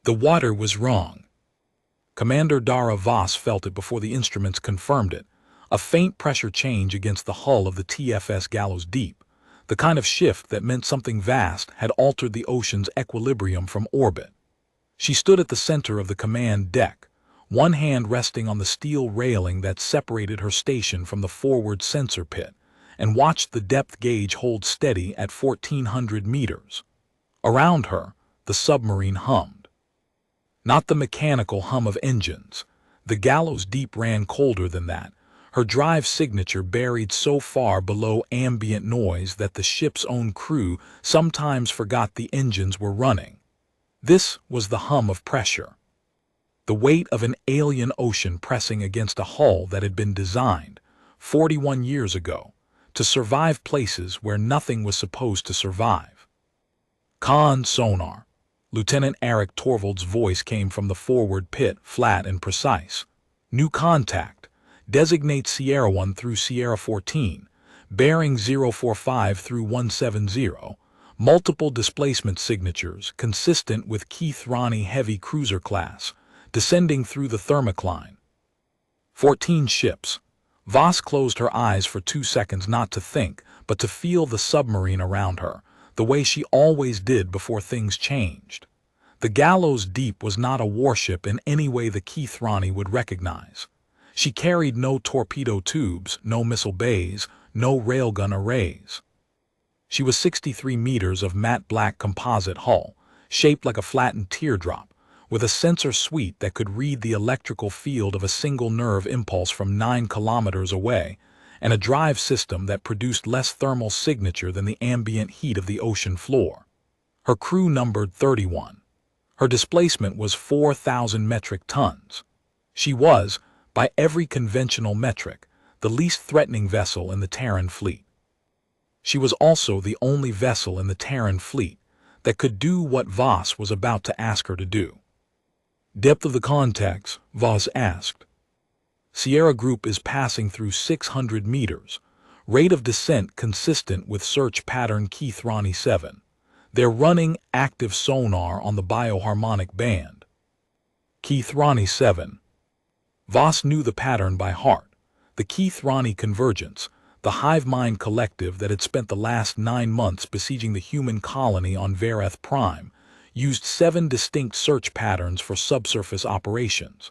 The water was wrong. Commander Dara Voss felt it before the instruments confirmed it, a faint pressure change against the hull of the TFS Gallows Deep, the kind of shift that meant something vast had altered the ocean's equilibrium from orbit. She stood at the center of the command deck, one hand resting on the steel railing that separated her station from the forward sensor pit, and watched the depth gauge hold steady at 1,400 meters. Around her, the submarine hummed. Not the mechanical hum of engines. The Gallows Deep ran colder than that, her drive signature buried so far below ambient noise that the ship's own crew sometimes forgot the engines were running. This was the hum of pressure. The weight of an alien ocean pressing against a hull that had been designed, 41 years ago, to survive places where nothing was supposed to survive. Con sonar. Lieutenant Eric Torvald's voice came from the forward pit, flat and precise. New contact. Designate Sierra 1 through Sierra 14, bearing 045 through 170, multiple displacement signatures consistent with Keith Ronnie heavy cruiser class, descending through the thermocline. 14 ships. Voss closed her eyes for 2 seconds not to think, but to feel the submarine around her, the way she always did before things changed. The Gallows Deep was not a warship in any way the Keith Ronnie would recognize. She carried no torpedo tubes, no missile bays, no railgun arrays. She was 63 meters of matte black composite hull, shaped like a flattened teardrop, with a sensor suite that could read the electrical field of a single nerve impulse from 9 kilometers away, and a drive system that produced less thermal signature than the ambient heat of the ocean floor. Her crew numbered 31. Her displacement was 4,000 metric tons. She was, by every conventional metric, the least threatening vessel in the Terran fleet. She was also the only vessel in the Terran fleet that could do what Voss was about to ask her to do. Depth of the contacts, Voss asked. Sierra Group is passing through 600 meters, rate of descent consistent with search pattern Keith Ronnie 7. They're running active sonar on the bioharmonic band. Keith Ronnie 7. Voss knew the pattern by heart. The Keith Ronnie convergence, the hive mind collective that had spent the last 9 months besieging the human colony on Vareth Prime, used 7 distinct search patterns for subsurface operations.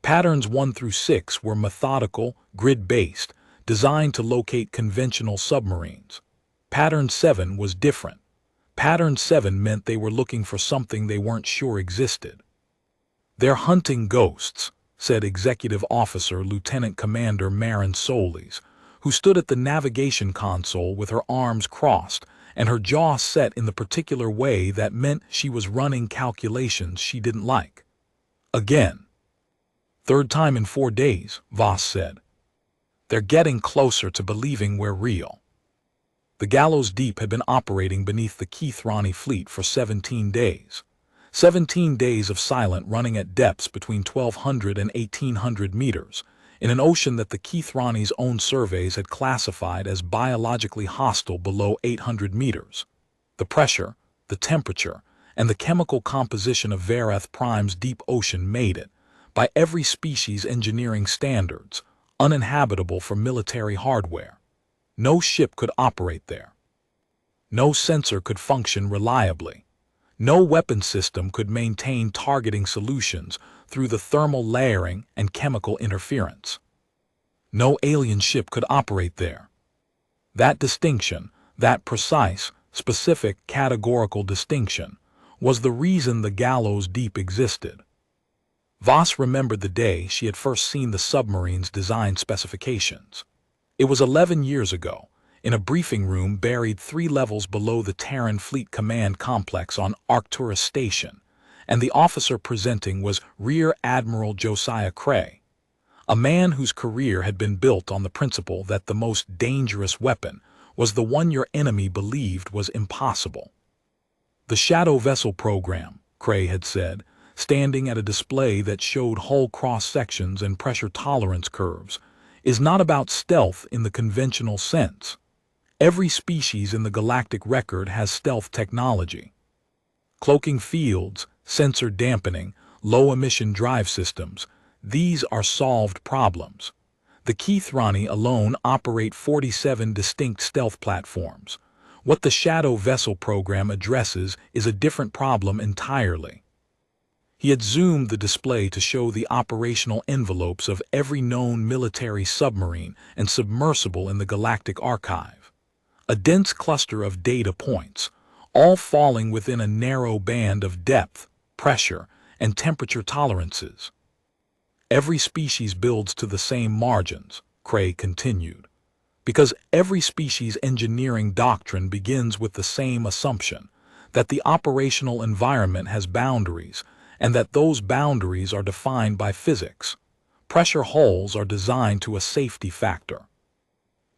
Patterns 1 through 6 were methodical, grid-based, designed to locate conventional submarines. Pattern 7 was different. Pattern 7 meant they were looking for something they weren't sure existed. "They're hunting ghosts," said Executive Officer Lieutenant Commander Marin Solis, who stood at the navigation console with her arms crossed and her jaw set in the particular way that meant she was running calculations she didn't like. "Again." "Third time in 4 days," Voss said. "They're getting closer to believing we're real." The Gallows Deep had been operating beneath the Keith Ronnie fleet for 17 days. 17 days of silent running at depths between 1,200 and 1,800 meters, in an ocean that the Keith Ronnie's own surveys had classified as biologically hostile below 800 meters. The pressure, the temperature, and the chemical composition of Vareth Prime's deep ocean made it, by every species engineering standards, uninhabitable for military hardware. No ship could operate there. No sensor could function reliably. No weapon system could maintain targeting solutions through the thermal layering and chemical interference. No alien ship could operate there. That distinction, that precise, specific, categorical distinction, was the reason the Gallows Deep existed. Voss remembered the day she had first seen the submarine's design specifications. It was 11 years ago, in a briefing room buried 3 levels below the Terran Fleet Command Complex on Arcturus Station, and the officer presenting was Rear Admiral Josiah Cray, a man whose career had been built on the principle that the most dangerous weapon was the one your enemy believed was impossible. "The Shadow Vessel Program," Cray had said, standing at a display that showed hull cross-sections and pressure tolerance curves, "is not about stealth in the conventional sense. Every species in the galactic record has stealth technology. Cloaking fields, sensor dampening, low-emission drive systems. These are solved problems. The Keithrani alone operate 47 distinct stealth platforms. What the Shadow Vessel program addresses is a different problem entirely. He had zoomed the display to show the operational envelopes of every known military submarine and submersible in the galactic archive. A dense cluster of data points, all falling within a narrow band of depth, pressure, and temperature tolerances. Every species builds to the same margins, Cray continued, because every species engineering doctrine begins with the same assumption, that the operational environment has boundaries, and that those boundaries are defined by physics. Pressure hulls are designed to a safety factor.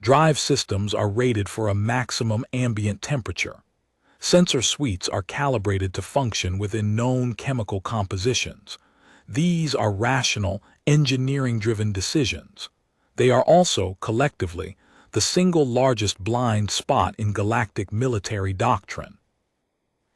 Drive systems are rated for a maximum ambient temperature. Sensor suites are calibrated to function within known chemical compositions. These are rational, engineering-driven decisions. They are also, collectively, the single largest blind spot in galactic military doctrine.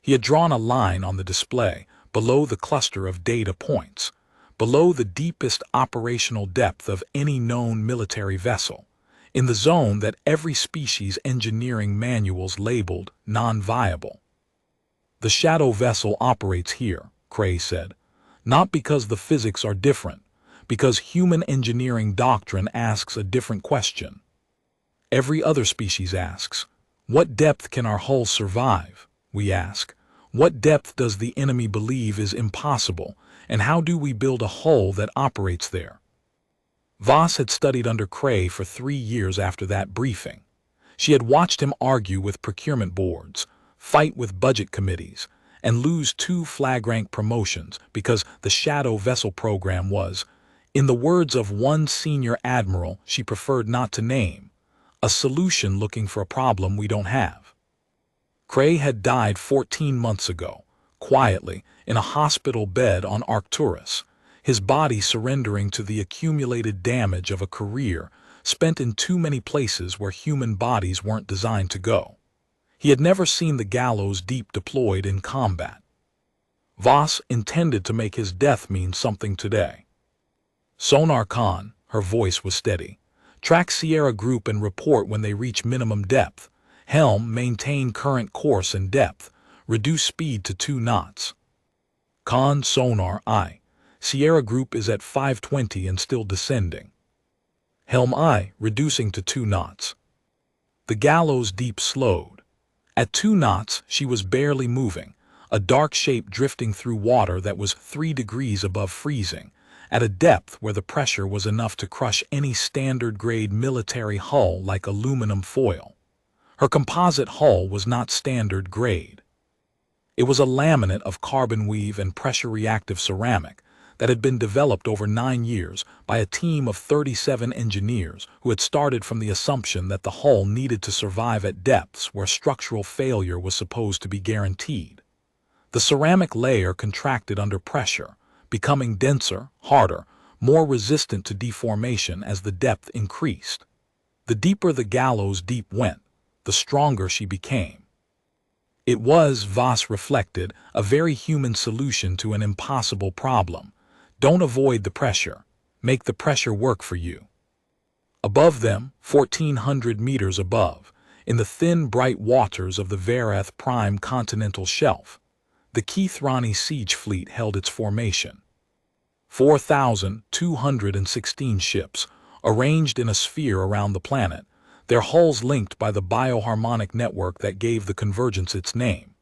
He had drawn a line on the display, below the cluster of data points, below the deepest operational depth of any known military vessel, in the zone that every species engineering manuals labeled non-viable. The Shadow Vessel operates here, Cray said, not because the physics are different, because human engineering doctrine asks a different question. Every other species asks, what depth can our hull survive? We ask, what depth does the enemy believe is impossible, and how do we build a hull that operates there? Voss had studied under Cray for 3 years after that briefing. She had watched him argue with procurement boards, fight with budget committees, and lose 2 flag-rank promotions because the Shadow Vessel program was, in the words of one senior admiral she preferred not to name, a solution looking for a problem we don't have. Cray had died 14 months ago, quietly, in a hospital bed on Arcturus, his body surrendering to the accumulated damage of a career spent in too many places where human bodies weren't designed to go. He had never seen the Gallows Deep deployed in combat. Voss intended to make his death mean something today. Sonar Khan, her voice was steady. Track Sierra Group and report when they reach minimum depth. Helm, maintain current course and depth. Reduce speed to 2 knots. Khan, sonar, I. Sierra Group is at 520 and still descending. Helm, I, reducing to 2 knots. The Gallows Deep slowed. At 2 knots, she was barely moving, a dark shape drifting through water that was 3 degrees above freezing, at a depth where the pressure was enough to crush any standard-grade military hull like aluminum foil. Her composite hull was not standard grade. It was a laminate of carbon weave and pressure-reactive ceramic that had been developed over 9 years by a team of 37 engineers who had started from the assumption that the hull needed to survive at depths where structural failure was supposed to be guaranteed. The ceramic layer contracted under pressure, becoming denser, harder, more resistant to deformation as the depth increased. The deeper the Gallows Deep went, the stronger she became. It was, Voss reflected, a very human solution to an impossible problem. Don't avoid the pressure. Make the pressure work for you. Above them, 1,400 meters above, in the thin, bright waters of the Vareth Prime continental shelf, the Keithrani siege fleet held its formation. 4,216 ships, arranged in a sphere around the planet, their hulls linked by the bioharmonic network that gave the convergence its name.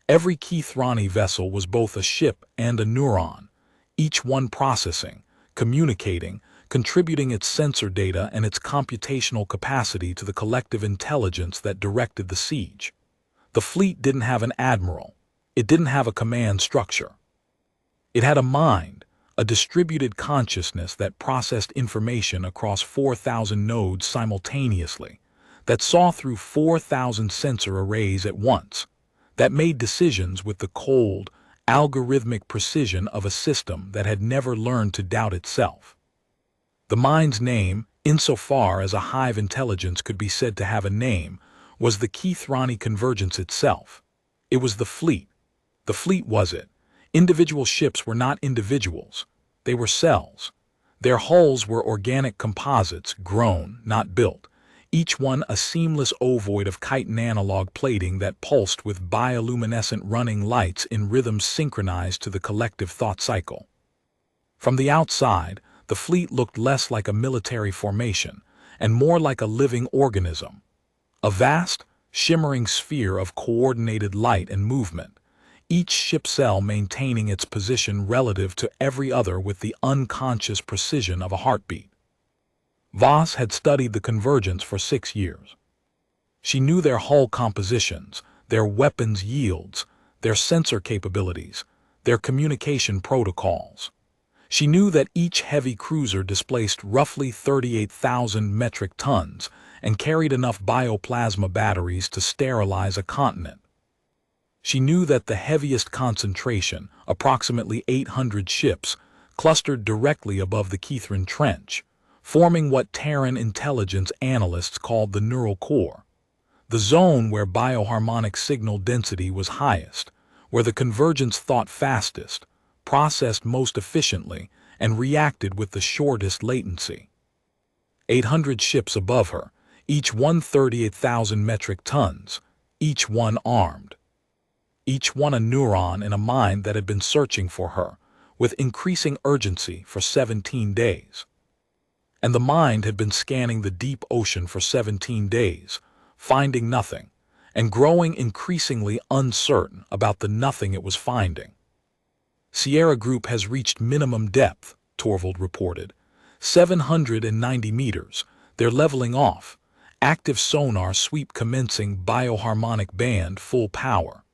Every Keithrani vessel was both a ship and a neuron, each one processing, communicating, contributing its sensor data and its computational capacity to the collective intelligence that directed the siege. The fleet didn't have an admiral. It didn't have a command structure. It had a mind, a distributed consciousness that processed information across 4,000 nodes simultaneously, that saw through 4,000 sensor arrays at once, that made decisions with the cold, algorithmic precision of a system that had never learned to doubt itself. The mind's name, insofar as a hive intelligence could be said to have a name, was the Keithrani convergence itself. It was the fleet. The fleet was it. Individual ships were not individuals. They were cells. Their hulls were organic composites, grown, not built, each one a seamless ovoid of chitin analog plating that pulsed with bioluminescent running lights in rhythms synchronized to the collective thought cycle. From the outside, the fleet looked less like a military formation and more like a living organism, a vast, shimmering sphere of coordinated light and movement, each ship cell maintaining its position relative to every other with the unconscious precision of a heartbeat. Voss had studied the Convergence for 6 years. She knew their hull compositions, their weapons yields, their sensor capabilities, their communication protocols. She knew that each heavy cruiser displaced roughly 38,000 metric tons and carried enough bioplasma batteries to sterilize a continent. She knew that the heaviest concentration, approximately 800 ships, clustered directly above the Kithrin Trench, forming what Terran intelligence analysts called the neural core, the zone where bioharmonic signal density was highest, where the Convergence thought fastest, processed most efficiently, and reacted with the shortest latency. 800 ships above her, each one 38,000 metric tons, each one armed. Each one a neuron in a mind that had been searching for her, with increasing urgency for 17 days. And the mind had been scanning the deep ocean for 17 days, finding nothing, and growing increasingly uncertain about the nothing it was finding. Sierra Group has reached minimum depth, Torvald reported. 790 meters. They're leveling off. Active sonar sweep commencing bioharmonic band full power.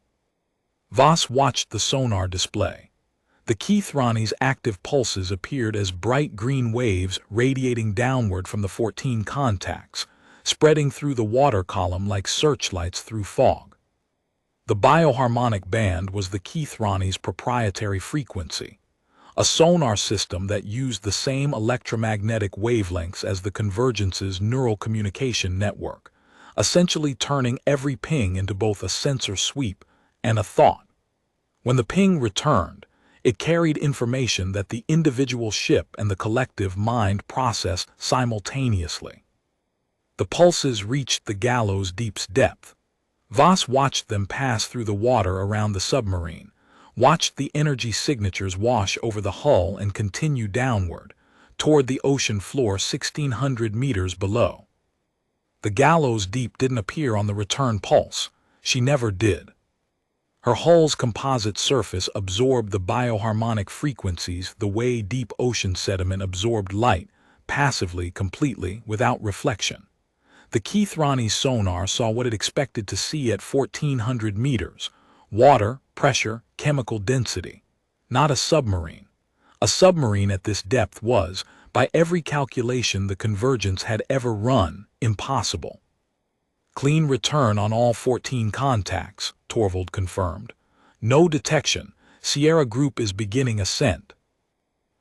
Voss watched the sonar display. The Keithrani's active pulses appeared as bright green waves radiating downward from the 14 contacts, spreading through the water column like searchlights through fog. The bioharmonic band was the Keithrani's proprietary frequency, a sonar system that used the same electromagnetic wavelengths as the Convergence's neural communication network, essentially turning every ping into both a sensor sweep and a thought. When the ping returned, it carried information that the individual ship and the collective mind processed simultaneously. The pulses reached the Gallows Deep's depth. Voss watched them pass through the water around the submarine, watched the energy signatures wash over the hull and continue downward, toward the ocean floor 1,600 meters below. The Gallows Deep didn't appear on the return pulse. She never did. Her hull's composite surface absorbed the bioharmonic frequencies the way deep ocean sediment absorbed light, passively, completely, without reflection. The Keithrani sonar saw what it expected to see at 1,400 meters: water, pressure, chemical density. Not a submarine. A submarine at this depth was, by every calculation the Convergence had ever run, impossible. Clean return on all 14 contacts, Torvald confirmed. No detection. Sierra Group is beginning ascent.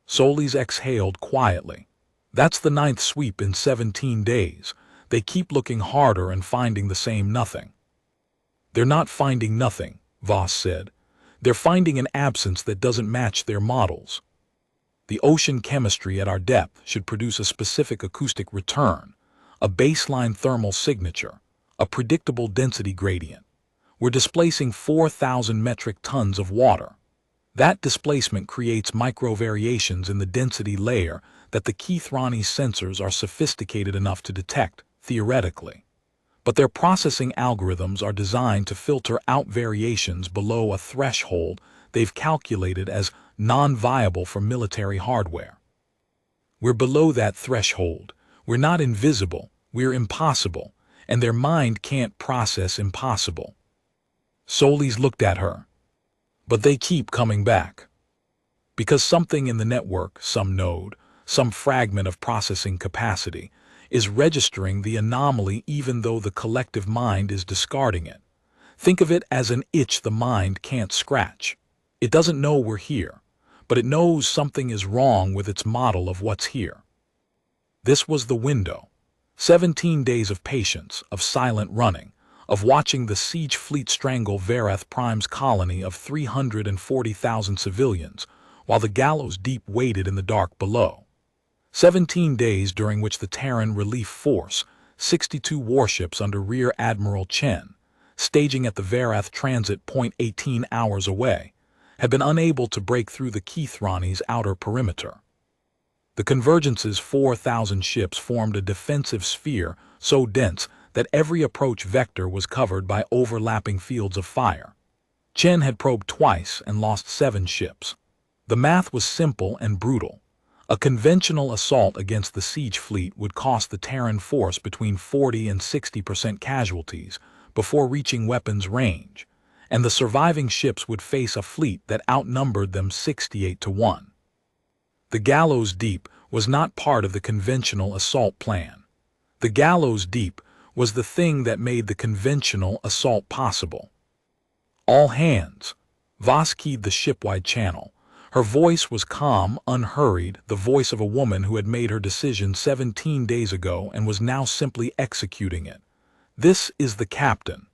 Solis exhaled quietly. That's the 9th sweep in 17 days. They keep looking harder and finding the same nothing. They're not finding nothing, Voss said. They're finding an absence that doesn't match their models. The ocean chemistry at our depth should produce a specific acoustic return, a baseline thermal signature, a predictable density gradient. We're displacing 4,000 metric tons of water. That displacement creates microvariations in the density layer that the Keithrani sensors are sophisticated enough to detect, theoretically. But their processing algorithms are designed to filter out variations below a threshold they've calculated as non-viable for military hardware. We're below that threshold. We're not invisible, we're impossible, and their mind can't process impossible. Solis looked at her. But they keep coming back. Because something in the network, some node, some fragment of processing capacity, is registering the anomaly even though the collective mind is discarding it. Think of it as an itch the mind can't scratch. It doesn't know we're here, but it knows something is wrong with its model of what's here. This was the window. 17 days of patience, of silent running, of watching the siege fleet strangle Vareth Prime's colony of 340,000 civilians, while the Gallows Deep waited in the dark below. 17 days during which the Terran Relief Force, 62 warships under Rear Admiral Chen, staging at the Vareth transit point 18 hours away, had been unable to break through the Keithrani's outer perimeter. The Convergence's 4,000 ships formed a defensive sphere so dense that every approach vector was covered by overlapping fields of fire. Chen had probed twice and lost 7 ships. The math was simple and brutal. A conventional assault against the siege fleet would cost the Terran force between 40 and 60% casualties before reaching weapons range, and the surviving ships would face a fleet that outnumbered them 68-1. The Gallows Deep was not part of the conventional assault plan. The Gallows Deep was the thing that made the conventional assault possible. All hands. Voss keyed the shipwide channel. Her voice was calm, unhurried, the voice of a woman who had made her decision 17 days ago and was now simply executing it. This is the captain.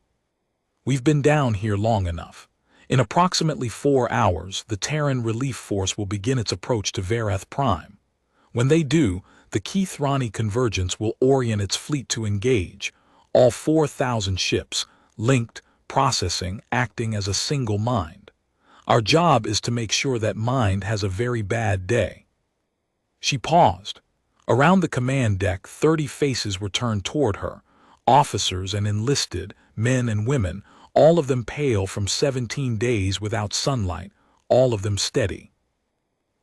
We've been down here long enough. In approximately 4 hours, the Terran Relief Force will begin its approach to Vareth Prime. When they do, the Keithrani Convergence will orient its fleet to engage, all 4,000 ships, linked, processing, acting as a single mind. Our job is to make sure that mind has a very bad day. She paused. Around the command deck, 30 faces were turned toward her, officers and enlisted, men and women, all of them pale from 17 days without sunlight, all of them steady.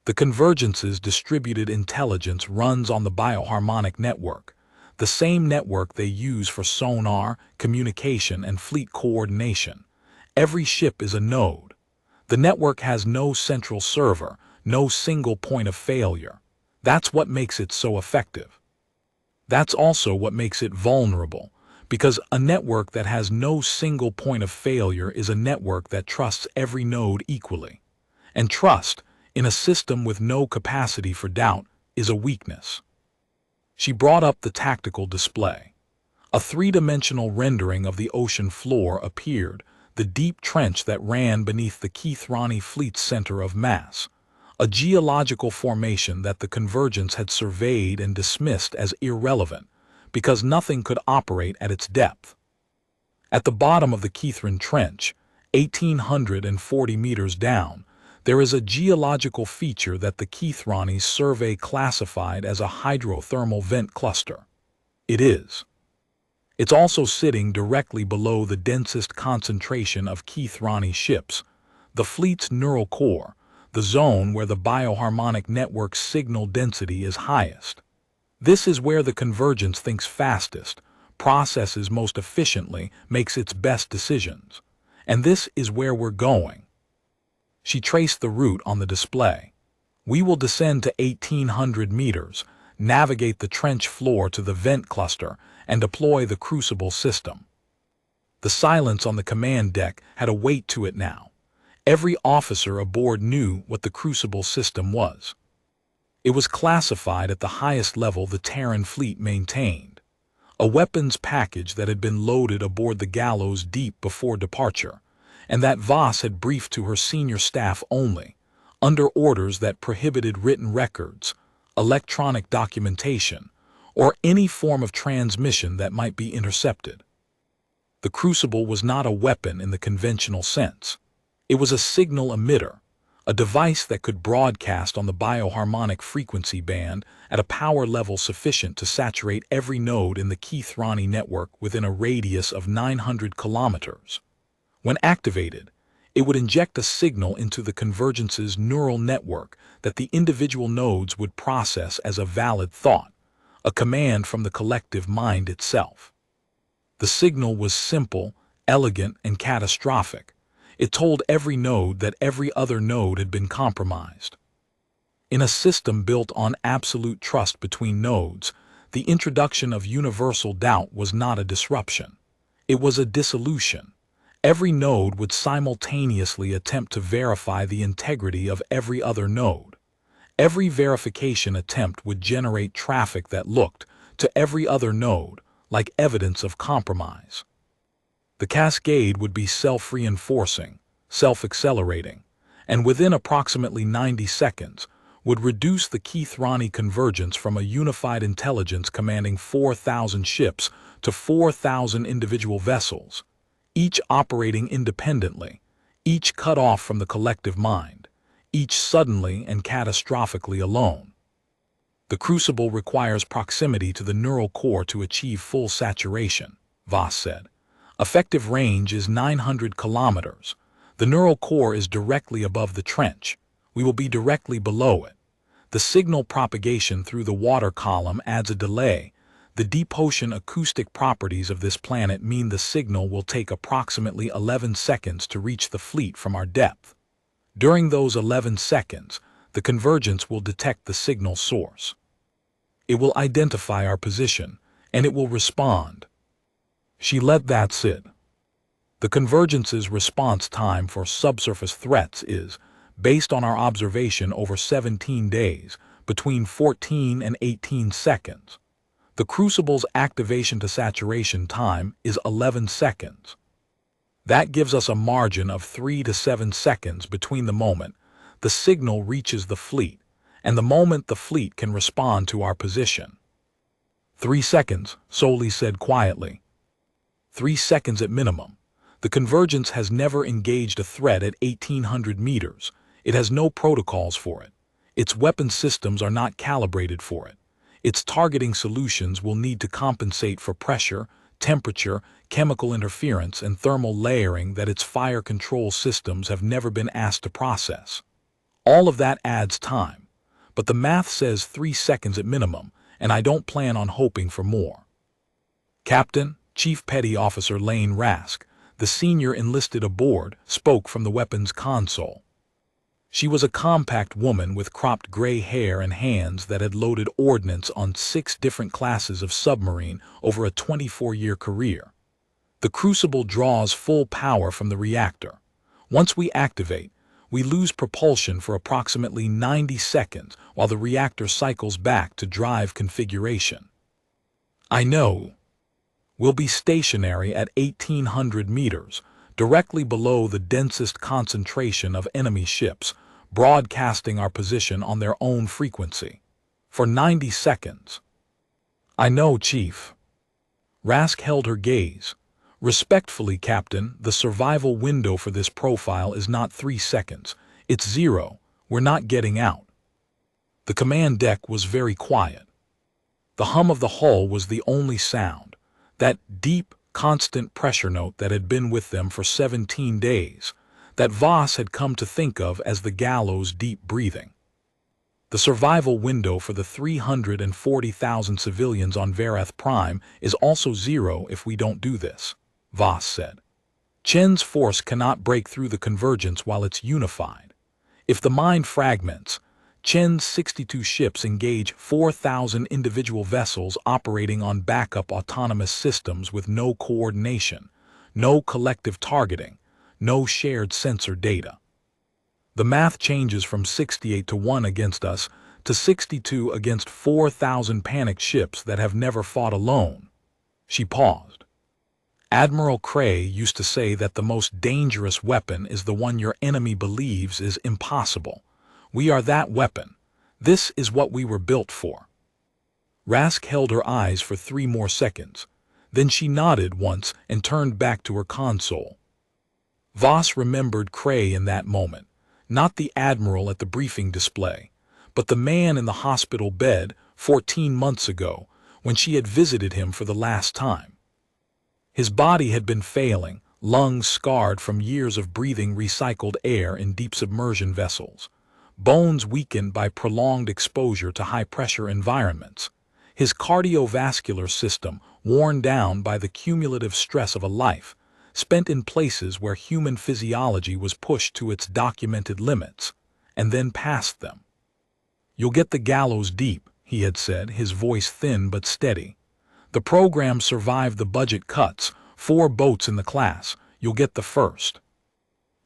The Convergence's distributed intelligence runs on the bioharmonic network, the same network they use for sonar, communication, and fleet coordination. Every ship is a node. The network has no central server, no single point of failure. That's what makes it so effective. That's also what makes it vulnerable, because a network that has no single point of failure is a network that trusts every node equally. And trust, in a system with no capacity for doubt, is a weakness. She brought up the tactical display. A three-dimensional rendering of the ocean floor appeared, the deep trench that ran beneath the Keithrani fleet's center of mass, a geological formation that the Convergence had surveyed and dismissed as irrelevant, because nothing could operate at its depth. At the bottom of the Keithran Trench, 1,840 meters down, there is a geological feature that the Keithrani survey classified as a hydrothermal vent cluster. It is. It's also sitting directly below the densest concentration of Keithrani ships, the fleet's neural core, the zone where the bioharmonic network's signal density is highest. This is where the Convergence thinks fastest, processes most efficiently, makes its best decisions. And this is where we're going. She traced the route on the display. We will descend to 1,800 meters, navigate the trench floor to the vent cluster, and deploy the crucible system. The silence on the command deck had a weight to it now. Every officer aboard knew what the crucible system was. It was classified at the highest level the Terran fleet maintained. A weapons package that had been loaded aboard the Gallows Deep before departure, and that Voss had briefed to her senior staff only, under orders that prohibited written records, electronic documentation, or any form of transmission that might be intercepted. The crucible was not a weapon in the conventional sense. It was a signal emitter, a device that could broadcast on the bioharmonic frequency band at a power level sufficient to saturate every node in the Keithrani network within a radius of 900 kilometers. When activated, it would inject a signal into the Convergence's neural network that the individual nodes would process as a valid thought, a command from the collective mind itself. The signal was simple, elegant, and catastrophic. It told every node that every other node had been compromised. In a system built on absolute trust between nodes, the introduction of universal doubt was not a disruption. It was a dissolution. Every node would simultaneously attempt to verify the integrity of every other node. Every verification attempt would generate traffic that looked, to every other node, like evidence of compromise. The cascade would be self-reinforcing, self-accelerating, and within approximately 90 seconds would reduce the Keith-Rani convergence from a unified intelligence commanding 4,000 ships to 4,000 individual vessels, each operating independently, each cut off from the collective mind, each suddenly and catastrophically alone. The crucible requires proximity to the neural core to achieve full saturation, Voss said. Effective range is 900 kilometers. The neural core is directly above the trench. We will be directly below it. The signal propagation through the water column adds a delay. The deep ocean acoustic properties of this planet mean the signal will take approximately 11 seconds to reach the fleet from our depth. During those 11 seconds, the convergence will detect the signal source. It will identify our position, and it will respond. She let that sit. The convergence's response time for subsurface threats is, based on our observation over 17 days, between 14 and 18 seconds. The crucible's activation to saturation time is 11 seconds. That gives us a margin of 3 to 7 seconds between the moment the signal reaches the fleet and the moment the fleet can respond to our position. 3 seconds, Soli said quietly. 3 seconds at minimum. The convergence has never engaged a threat at 1,800 meters. It has no protocols for it. Its weapon systems are not calibrated for it. Its targeting solutions will need to compensate for pressure, temperature, chemical interference, and thermal layering that its fire control systems have never been asked to process. All of that adds time, but the math says 3 seconds at minimum, and I don't plan on hoping for more. Captain, Chief Petty Officer Lane Rask, the senior enlisted aboard, spoke from the weapons console. She was a compact woman with cropped gray hair and hands that had loaded ordnance on 6 different classes of submarine over a 24-year career. The crucible draws full power from the reactor. Once we activate, we lose propulsion for approximately 90 seconds while the reactor cycles back to drive configuration. I know. We'll be stationary at 1,800 meters, directly below the densest concentration of enemy ships, broadcasting our position on their own frequency. For 90 seconds. I know, Chief. Rask held her gaze. Respectfully, Captain, the survival window for this profile is not 3 seconds. It's 0. We're not getting out. The command deck was very quiet. The hum of the hull was the only sound. That deep, constant pressure note that had been with them for 17 days, that Voss had come to think of as the gallows' deep breathing. The survival window for the 340,000 civilians on Vareth Prime is also 0 if we don't do this, Voss said. Chen's force cannot break through the convergence while it's unified. If the mind fragments, Chen's 62 ships engage 4,000 individual vessels operating on backup autonomous systems with no coordination, no collective targeting, no shared sensor data. The math changes from 68 to 1 against us to 62 against 4,000 panicked ships that have never fought alone. She paused. Admiral Cray used to say that the most dangerous weapon is the one your enemy believes is impossible. We are that weapon. This is what we were built for. Rask held her eyes for 3 more seconds. Then she nodded once and turned back to her console. Voss remembered Cray in that moment, not the admiral at the briefing display, but the man in the hospital bed 14 months ago when she had visited him for the last time. His body had been failing, lungs scarred from years of breathing recycled air in deep submersion vessels, bones weakened by prolonged exposure to high-pressure environments, his cardiovascular system worn down by the cumulative stress of a life, spent in places where human physiology was pushed to its documented limits, and then past them. You'll get the gallows deep, he had said, his voice thin but steady. The program survived the budget cuts, 4 boats in the class. You'll get the first.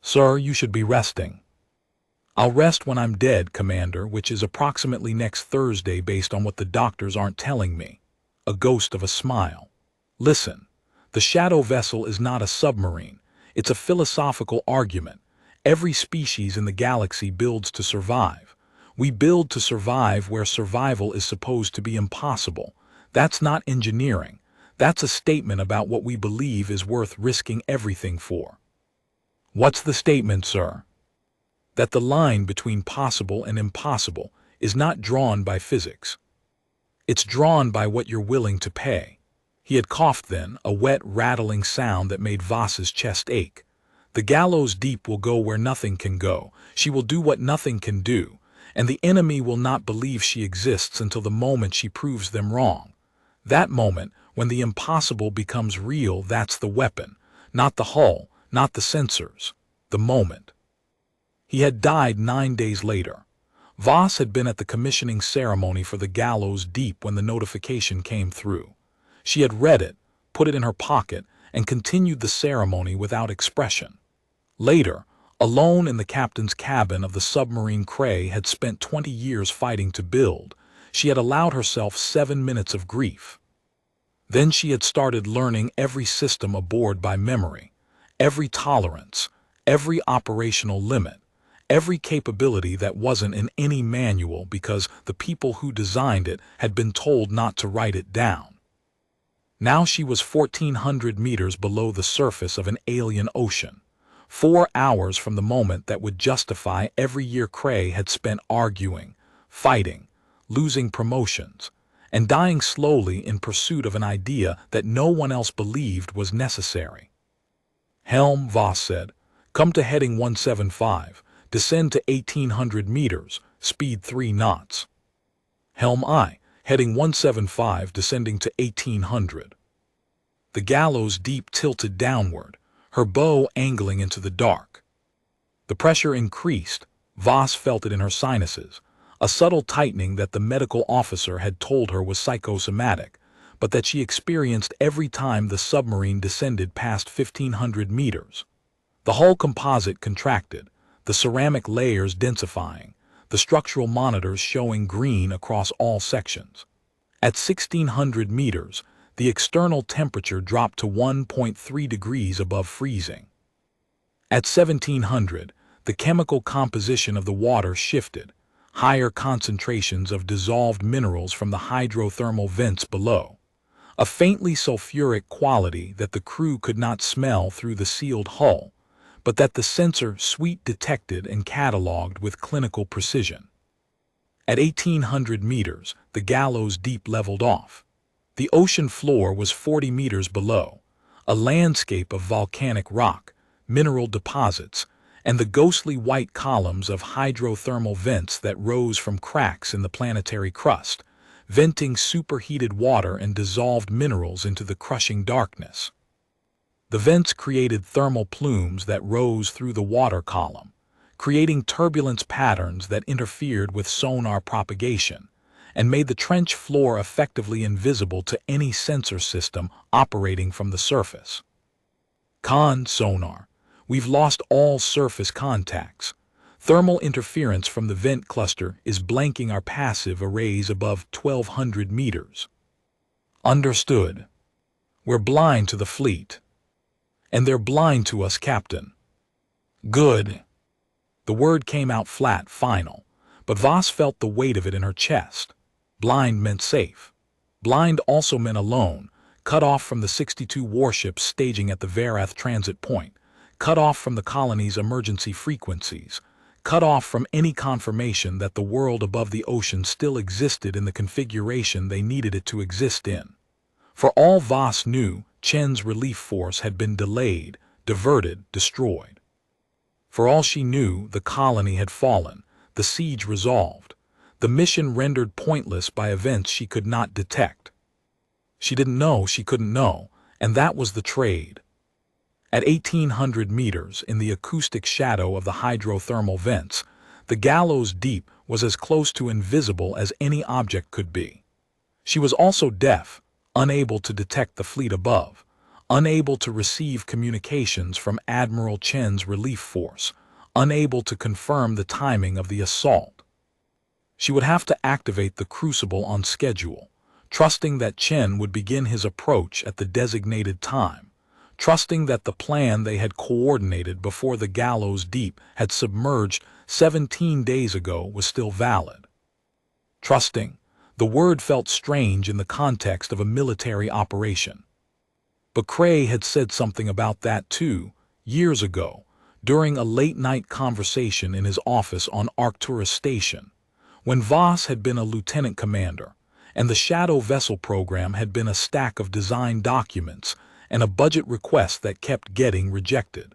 Sir, you should be resting. I'll rest when I'm dead, Commander, which is approximately next Thursday based on what the doctors aren't telling me. A ghost of a smile. Listen, The shadow vessel is not a submarine. It's a philosophical argument. Every species in the galaxy builds to survive. We build to survive where survival is supposed to be impossible. That's not engineering. That's a statement about what we believe is worth risking everything for. What's the statement, sir? That the line between possible and impossible is not drawn by physics. It's drawn by what you're willing to pay. He had coughed then, a wet, rattling sound that made Voss's chest ache. The gallows deep will go where nothing can go. She will do what nothing can do, and the enemy will not believe she exists until the moment she proves them wrong. That moment, when the impossible becomes real, that's the weapon. Not the hull, not the sensors. The moment. He had died 9 days later. Voss had been at the commissioning ceremony for the gallows deep when the notification came through. She had read it, put it in her pocket, and continued the ceremony without expression. Later, alone in the captain's cabin of the submarine Cray had spent 20 years fighting to build, she had allowed herself 7 minutes of grief. Then she had started learning every system aboard by memory, every tolerance, every operational limit, every capability that wasn't in any manual because the people who designed it had been told not to write it down. Now she was 1,400 meters below the surface of an alien ocean, 4 hours from the moment that would justify every year Cray had spent arguing, fighting, losing promotions, and dying slowly in pursuit of an idea that no one else believed was necessary. "Helm," Voss said, "come to heading 175, descend to 1,800 meters, speed 3 knots. Helm, aye, heading 175, descending to 1,800. The gallows deep tilted downward, her bow angling into the dark. The pressure increased. Voss felt it in her sinuses, a subtle tightening that the medical officer had told her was psychosomatic, but that she experienced every time the submarine descended past 1,500 meters. The hull composite contracted, the ceramic layers densifying, the structural monitors showing green across all sections. At 1,600 meters, the external temperature dropped to 1.3 degrees above freezing. At 1,700, the chemical composition of the water shifted, higher concentrations of dissolved minerals from the hydrothermal vents below, a faintly sulfuric quality that the crew could not smell through the sealed hull, but that the sensor suite detected and cataloged with clinical precision. At 1,800 meters, the gallows deep leveled off. The ocean floor was 40 meters below, a landscape of volcanic rock, mineral deposits, and the ghostly white columns of hydrothermal vents that rose from cracks in the planetary crust, venting superheated water and dissolved minerals into the crushing darkness. The vents created thermal plumes that rose through the water column, creating turbulence patterns that interfered with sonar propagation and made the trench floor effectively invisible to any sensor system operating from the surface. Sonar. We've lost all surface contacts. Thermal interference from the vent cluster is blanking our passive arrays above 1,200 meters. Understood. We're blind to the fleet. And they're blind to us, Captain. Good. The word came out flat, final, but Voss felt the weight of it in her chest. Blind meant safe. Blind also meant alone, cut off from the 62 warships staging at the Varath transit point, cut off from the colony's emergency frequencies, cut off from any confirmation that the world above the ocean still existed in the configuration they needed it to exist in. For all Voss knew, Chen's relief force had been delayed, diverted, destroyed. For all she knew, the colony had fallen, the siege resolved, the mission rendered pointless by events she could not detect. She didn't know she couldn't know, and that was the trade. At 1,800 meters, in the acoustic shadow of the hydrothermal vents, the gallows deep was as close to invisible as any object could be. She was also deaf, unable to detect the fleet above, unable to receive communications from Admiral Chen's relief force, unable to confirm the timing of the assault. She would have to activate the crucible on schedule, trusting that Chen would begin his approach at the designated time. trusting that the plan they had coordinated before the gallows deep had submerged 17 days ago was still valid. Trusting, the word felt strange in the context of a military operation. But Cray had said something about that too, years ago, during a late-night conversation in his office on Arcturus Station, when Voss had been a lieutenant commander, and the Shadow Vessel program had been a stack of design documents and a budget request that kept getting rejected.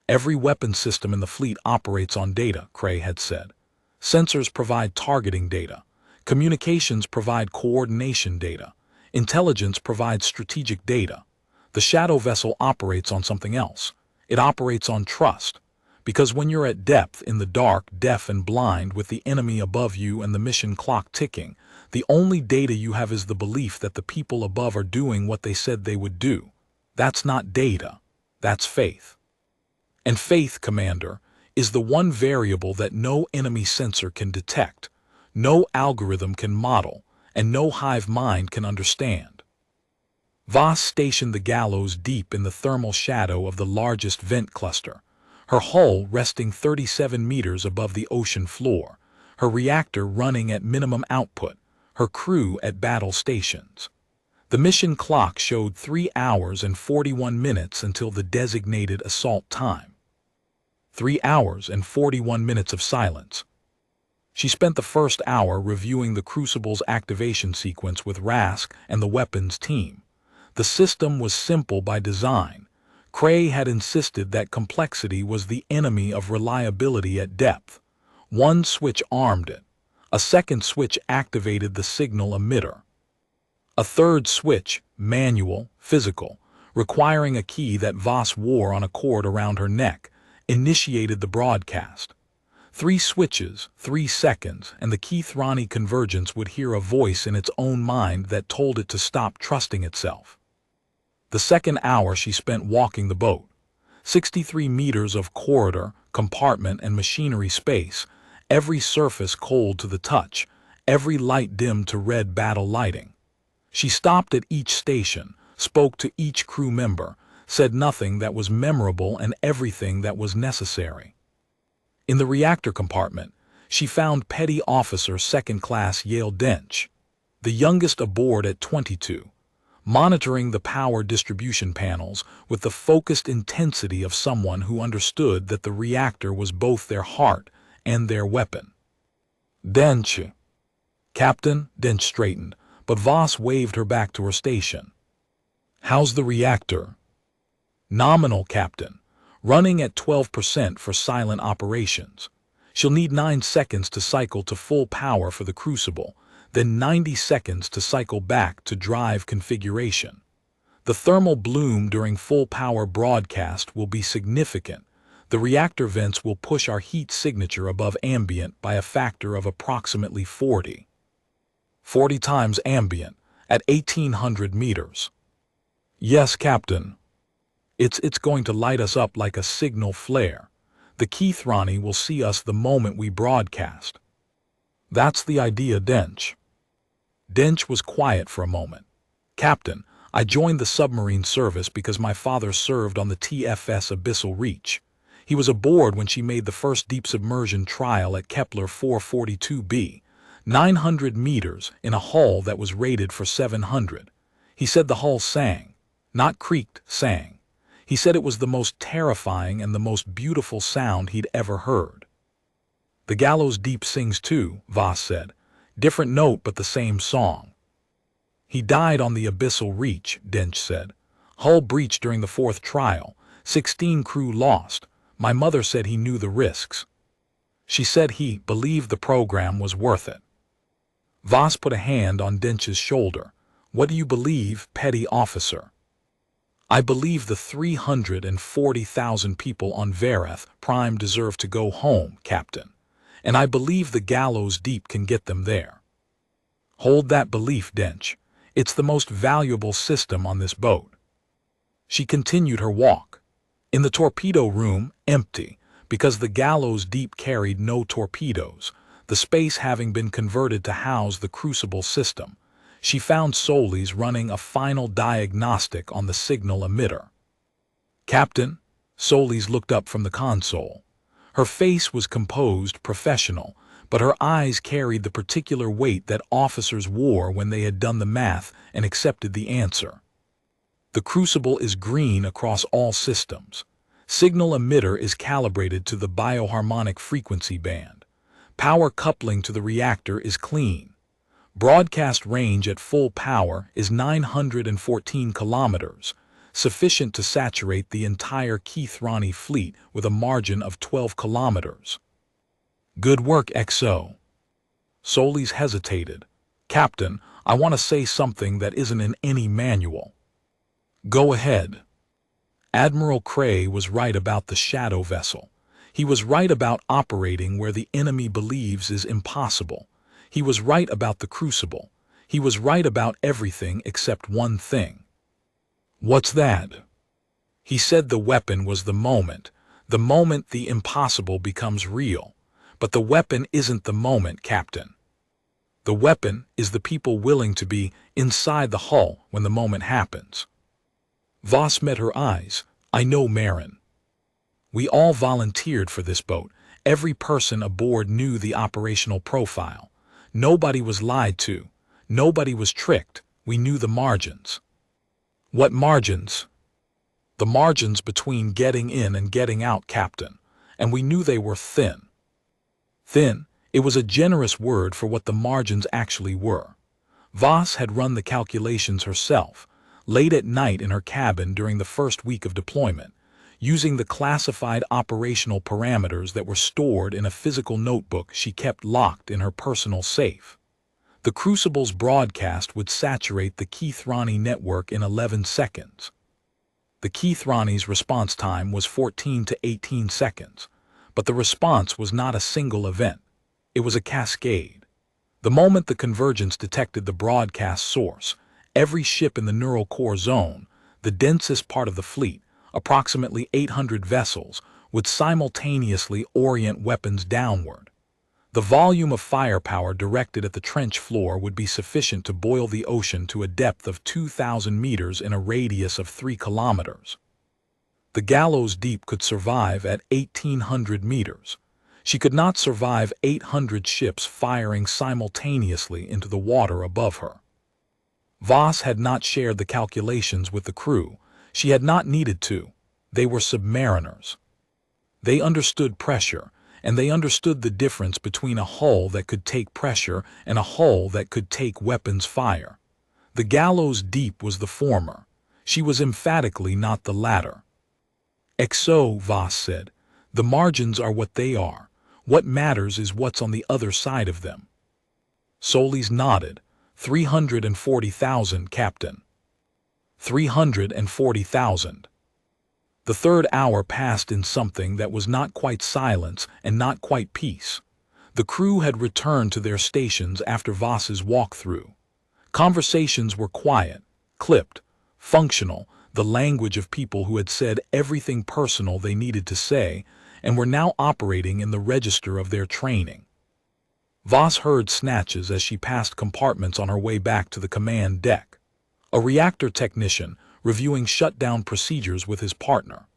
Every weapon system in the fleet operates on data, Cray had said. Sensors provide targeting data. Communications provide coordination data. Intelligence provides strategic data. The Shadow Vessel operates on something else. It operates on trust. Because when you're at depth, in the dark, deaf and blind, with the enemy above you and the mission clock ticking, the only data you have is the belief that the people above are doing what they said they would do. That's not data. That's faith. And faith, Commander, is the one variable that no enemy sensor can detect, no algorithm can model, and no hive mind can understand. Voss stationed the gallows deep in the thermal shadow of the largest vent cluster, her hull resting 37 meters above the ocean floor, her reactor running at minimum output, her crew at battle stations. The mission clock showed 3 hours and 41 minutes until the designated assault time. 3 hours and 41 minutes of silence. She spent the first hour reviewing the Crucible's activation sequence with Rask and the weapons team. The system was simple by design. Cray had insisted that complexity was the enemy of reliability at depth. One switch armed it. A second switch activated the signal emitter. A third switch, manual, physical, requiring a key that Voss wore on a cord around her neck, initiated the broadcast. 3 switches, 3 seconds, and the Keithrani convergence would hear a voice in its own mind that told it to stop trusting itself. The second hour she spent walking the boat. 63 meters of corridor, compartment, and machinery space, every surface cold to the touch, every light dimmed to red battle lighting. She stopped at each station, spoke to each crew member, said nothing that was memorable and everything that was necessary. In the reactor compartment, she found Petty Officer Second Class Yale Dench, the youngest aboard at 22, monitoring the power distribution panels with the focused intensity of someone who understood that the reactor was both their heart and their weapon. Dench. Captain, Dench straightened, but Voss waved her back to her station. How's the reactor? Nominal, Captain. Running at 12% for silent operations. She'll need 9 seconds to cycle to full power for the Crucible, then 90 seconds to cycle back to drive configuration. The thermal bloom during full power broadcast will be significant. The reactor vents will push our heat signature above ambient by a factor of approximately 40. 40 times ambient, at 1800 meters. Yes, Captain. It's going to light us up like a signal flare. The Keithrani will see us the moment we broadcast. That's the idea, Dench. Dench was quiet for a moment. Captain, I joined the submarine service because my father served on the TFS Abyssal Reach. He was aboard when she made the first deep submersion trial at Kepler 442b, 900 meters in a hull that was rated for 700. He said the hull sang, not creaked, sang. He said it was the most terrifying and the most beautiful sound he'd ever heard. The gallows deep sings too, Voss said. Different note but the same song. He died on the Abyssal Reach, Dench said. Hull breached during the 4th trial. 16 crew lost. My mother said he knew the risks. She said he believed the program was worth it. Voss put a hand on Dench's shoulder. What do you believe, Petty Officer? I believe the 340,000 people on Vareth Prime deserve to go home, Captain. And I believe the gallows deep can get them there. Hold that belief, Dench. It's the most valuable system on this boat. She continued her walk. In the torpedo room, empty, because the gallows deep carried no torpedoes, the space having been converted to house the Crucible system. She found Solis running a final diagnostic on the signal emitter. "Captain?" Solis looked up from the console. Her face was composed, professional, but her eyes carried the particular weight that officers wore when they had done the math and accepted the answer. "The crucible is green across all systems. Signal emitter is calibrated to the bioharmonic frequency band. Power coupling to the reactor is clean. Broadcast range at full power is 914 kilometers, sufficient to saturate the entire Keithrani fleet with a margin of 12 kilometers. Good work, XO." Solis hesitated. "Captain, I want to say something that isn't in any manual." "Go ahead." Admiral Cray was right about the shadow vessel. He was right about operating where the enemy believes is impossible. He was right about the crucible. He was right about everything except one thing. "What's that?" "He said the weapon was the moment the impossible becomes real. But the weapon isn't the moment, Captain. The weapon is the people willing to be inside the hull when the moment happens." Voss met her eyes. "I know, Marin. We all volunteered for this boat. Every person aboard knew the operational profile. Nobody was lied to. Nobody was tricked. We knew the margins." "What margins?" "The margins between getting in and getting out, Captain. And we knew they were thin." Thin, it was a generous word for what the margins actually were. Voss had run the calculations herself, late at night in her cabin during the first week of deployment, using the classified operational parameters that were stored in a physical notebook she kept locked in her personal safe. The crucible's broadcast would saturate the Keithrani network in 11 seconds. The Keithrani's response time was 14 to 18 seconds, but the response was not a single event. It was a cascade. The moment the convergence detected the broadcast source, every ship in the neural core zone, the densest part of the fleet, approximately 800 vessels, would simultaneously orient weapons downward. The volume of firepower directed at the trench floor would be sufficient to boil the ocean to a depth of 2,000 meters in a radius of 3 kilometers. The gallows deep could survive at 1,800 meters. She could not survive 800 ships firing simultaneously into the water above her. Voss had not shared the calculations with the crew. She had not needed to. They were submariners. They understood pressure, and they understood the difference between a hull that could take pressure and a hull that could take weapons fire. The gallows deep was the former. She was emphatically not the latter. "XO," Voss said. "The margins are what they are. What matters is what's on the other side of them." Solis nodded. 340,000, Captain. 340,000. The third hour passed in something that was not quite silence and not quite peace. The crew had returned to their stations after Voss's walkthrough. Conversations were quiet, clipped, functional, the language of people who had said everything personal they needed to say and were now operating in the register of their training. Voss heard snatches as she passed compartments on her way back to the command deck. A reactor technician reviewing shutdown procedures with his partner.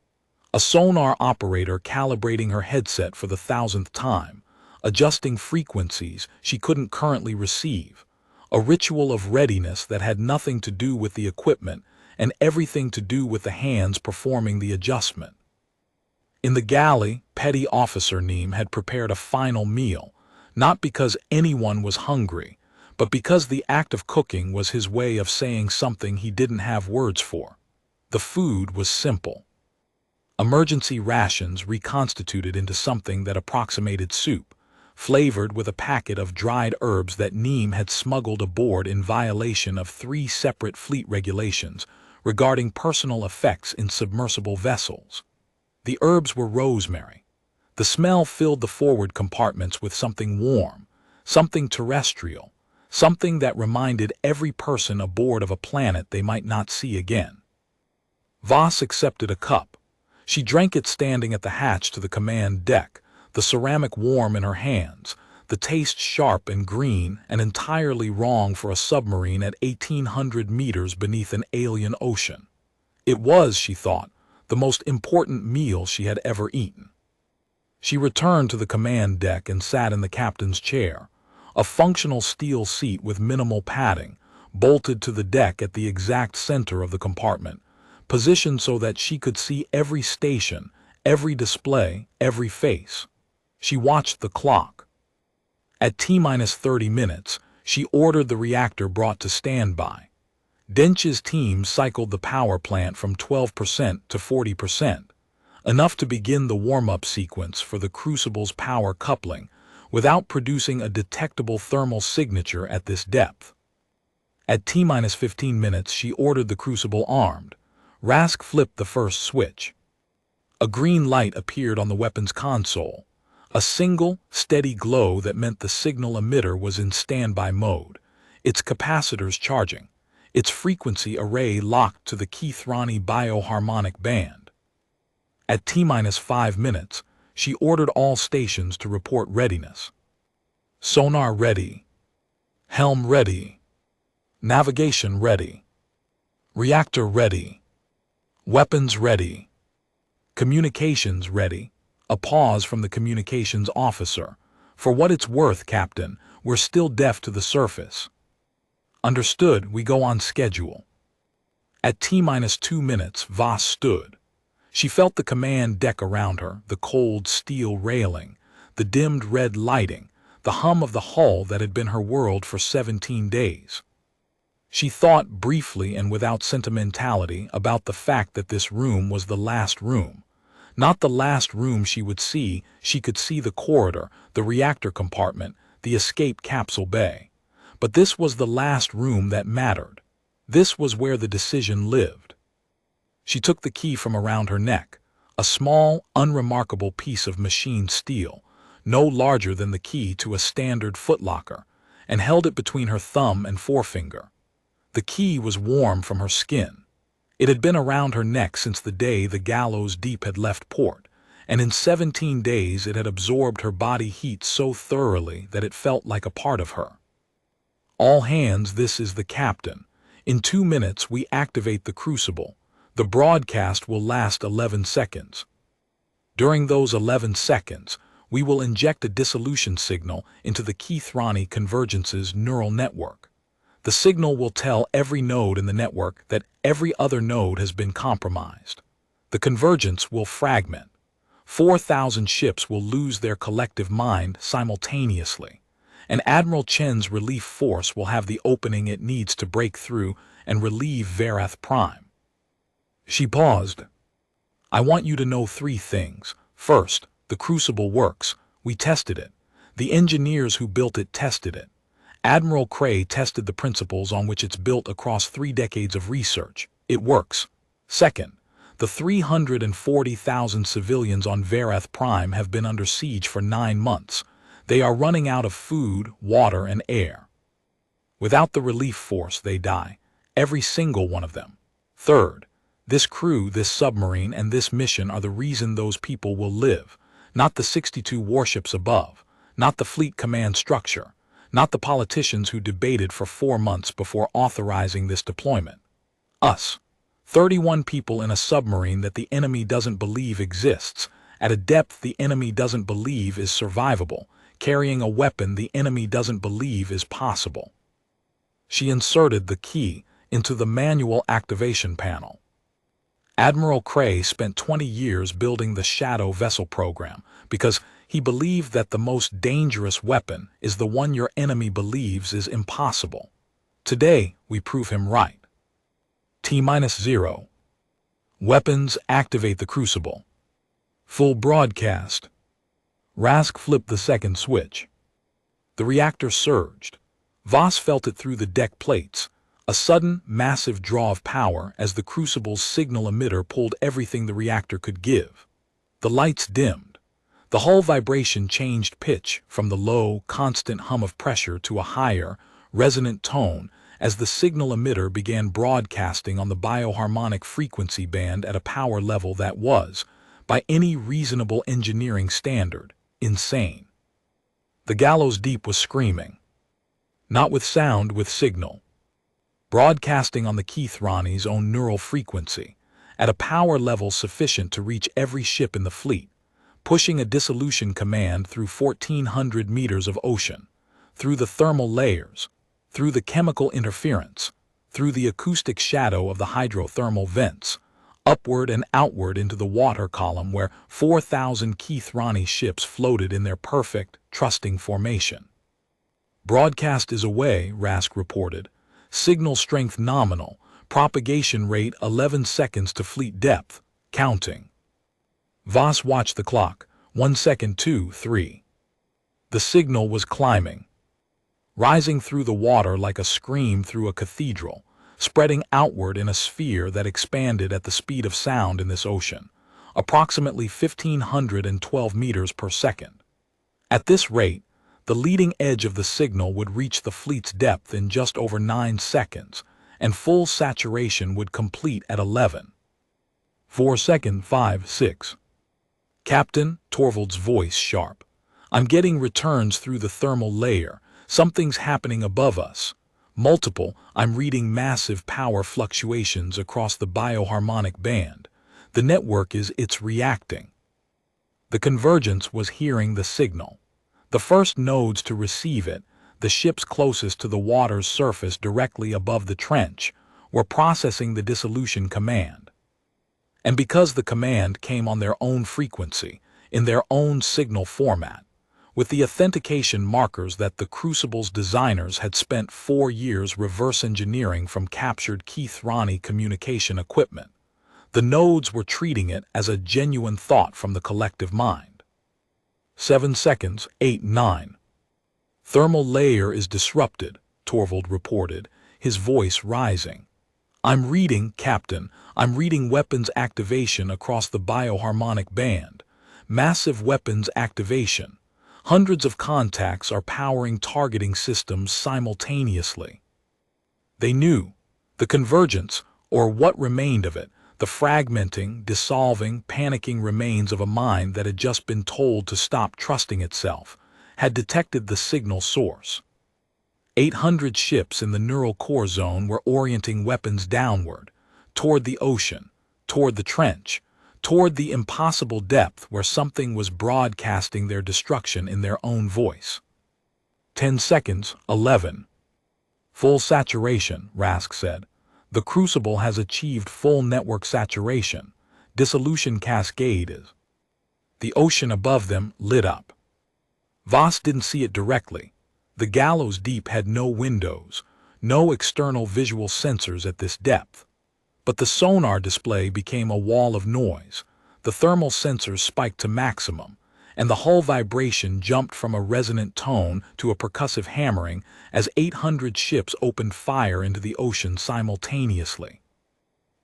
A sonar operator calibrating her headset for the 1,000th time, adjusting frequencies she couldn't currently receive. A ritual of readiness that had nothing to do with the equipment and everything to do with the hands performing the adjustment. In the galley, Petty Officer Neem had prepared a final meal, not because anyone was hungry, but because the act of cooking was his way of saying something he didn't have words for. The food was simple. Emergency rations reconstituted into something that approximated soup, flavored with a packet of dried herbs that Neem had smuggled aboard in violation of 3 separate fleet regulations regarding personal effects in submersible vessels. The herbs were rosemary. The smell filled the forward compartments with something warm, something terrestrial, something that reminded every person aboard of a planet they might not see again. Voss accepted a cup. She drank it standing at the hatch to the command deck, the ceramic warm in her hands, the taste sharp and green and entirely wrong for a submarine at 1,800 meters beneath an alien ocean. It was, she thought, the most important meal she had ever eaten. She returned to the command deck and sat in the captain's chair, a functional steel seat with minimal padding, bolted to the deck at the exact center of the compartment, positioned so that she could see every station, every display, every face. She watched the clock. At T-minus 30 minutes, she ordered the reactor brought to standby. Dench's team cycled the power plant from 12% to 40%, enough to begin the warm-up sequence for the crucible's power coupling, without producing a detectable thermal signature at this depth. At T-minus 15 minutes, she ordered the crucible armed. Rask flipped the first switch. A green light appeared on the weapon's console, a single, steady glow that meant the signal emitter was in standby mode, its capacitors charging, its frequency array locked to the Keithrani bioharmonic band. At T-minus 5 minutes, she ordered all stations to report readiness. Sonar ready. Helm ready. Navigation ready. Reactor ready. Weapons ready. Communications ready. A pause from the communications officer. For what it's worth, Captain, we're still deaf to the surface. Understood, we go on schedule. At T-minus 2 minutes, Voss stood. She felt the command deck around her, the cold steel railing, the dimmed red lighting, the hum of the hull that had been her world for 17 days. She thought briefly and without sentimentality about the fact that this room was the last room. Not the last room she would see. She could see the corridor, the reactor compartment, the escape capsule bay. But this was the last room that mattered. This was where the decision lived. She took the key from around her neck, a small, unremarkable piece of machined steel, no larger than the key to a standard footlocker, and held it between her thumb and forefinger. The key was warm from her skin. It had been around her neck since the day the Gallows Deep had left port, and in 17 days it had absorbed her body heat so thoroughly that it felt like a part of her. All hands, this is the captain. In 2 minutes we activate the crucible. The broadcast will last 11 seconds. During those 11 seconds, we will inject a dissolution signal into the Keithrani Convergence's neural network. The signal will tell every node in the network that every other node has been compromised. The convergence will fragment. 4,000 ships will lose their collective mind simultaneously, and Admiral Chen's relief force will have the opening it needs to break through and relieve Varath Prime. She paused. I want you to know 3 things. First, the crucible works. We tested it. The engineers who built it tested it. Admiral Cray tested the principles on which it's built across 3 decades of research. It works. Second, the 340,000 civilians on Varath Prime have been under siege for 9 months. They are running out of food, water, and air. Without the relief force, they die. Every single one of them. Third, this crew, this submarine, and this mission are the reason those people will live. Not the 62 warships above. Not the fleet command structure. Not the politicians who debated for 4 months before authorizing this deployment. Us. 31 people in a submarine that the enemy doesn't believe exists, at a depth the enemy doesn't believe is survivable, carrying a weapon the enemy doesn't believe is possible. She inserted the key into the manual activation panel. Admiral Cray spent 20 years building the Shadow vessel program because he believed that the most dangerous weapon is the one your enemy believes is impossible. Today, we prove him right. T-0. Weapons, activate the crucible. Full broadcast. Rask flipped the second switch. The reactor surged. Voss felt it through the deck plates, a sudden, massive draw of power as the crucible's signal emitter pulled everything the reactor could give. The lights dimmed. The hull vibration changed pitch from the low, constant hum of pressure to a higher, resonant tone as the signal emitter began broadcasting on the bioharmonic frequency band at a power level that was, by any reasonable engineering standard, insane. The Gallows Deep was screaming. Not with sound, with signal. Broadcasting on the Keithrani's own neural frequency, at a power level sufficient to reach every ship in the fleet, pushing a dissolution command through 1,400 meters of ocean, through the thermal layers, through the chemical interference, through the acoustic shadow of the hydrothermal vents, upward and outward into the water column where 4,000 Keith Ronnie ships floated in their perfect, trusting formation. "Broadcast is away," Rask reported. "Signal strength nominal, propagation rate 11 seconds to fleet depth, counting." Voss watched the clock. 1 second, 2, 3. The signal was climbing, rising through the water like a scream through a cathedral, spreading outward in a sphere that expanded at the speed of sound in this ocean, approximately 1,512 meters per second. At this rate, the leading edge of the signal would reach the fleet's depth in just over 9 seconds, and full saturation would complete at 11. 4 second, 5, 6. "Captain," Torvald's voice sharp, "I'm getting returns through the thermal layer. Something's happening above us. Multiple, I'm reading massive power fluctuations across the bioharmonic band. The network it's reacting." The convergence was hearing the signal. The first nodes to receive it, the ships closest to the water's surface directly above the trench, were processing the dissolution command. And because the command came on their own frequency, in their own signal format, with the authentication markers that the Crucible's designers had spent 4 years reverse engineering from captured Keith Ronnie communication equipment, the nodes were treating it as a genuine thought from the collective mind. 7 seconds, 8, 9. "Thermal layer is disrupted," Torvald reported, his voice rising. "I'm reading, Captain, I'm reading weapons activation across the bioharmonic band. Massive weapons activation. Hundreds of contacts are powering targeting systems simultaneously." They knew. The convergence, or what remained of it, the fragmenting, dissolving, panicking remains of a mind that had just been told to stop trusting itself, had detected the signal source. 800 ships in the neural core zone were orienting weapons downward, toward the ocean, toward the trench, toward the impossible depth where something was broadcasting their destruction in their own voice. 10 seconds, 11. "Full saturation," Rask said. "The Crucible has achieved full network saturation. Dissolution cascade is." The ocean above them lit up. Voss didn't see it directly. The gallows deep had no windows, no external visual sensors at this depth. But the sonar display became a wall of noise, the thermal sensors spiked to maximum, and the hull vibration jumped from a resonant tone to a percussive hammering as 800 ships opened fire into the ocean simultaneously.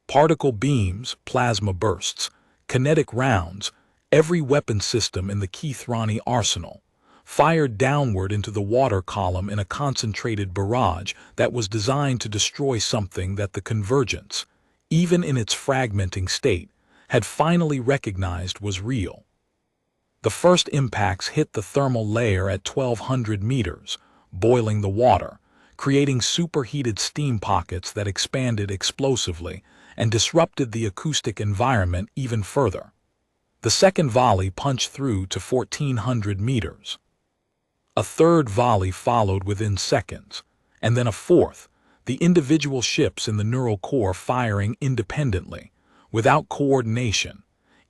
Particle beams, plasma bursts, kinetic rounds, every weapon system in the Keith Ronnie arsenal, fired downward into the water column in a concentrated barrage that was designed to destroy something that the convergence, even in its fragmenting state, had finally recognized was real. The first impacts hit the thermal layer at 1,200 meters, boiling the water, creating superheated steam pockets that expanded explosively and disrupted the acoustic environment even further. The second volley punched through to 1,400 meters. A third volley followed within seconds, and then a fourth, the individual ships in the neural core firing independently, without coordination,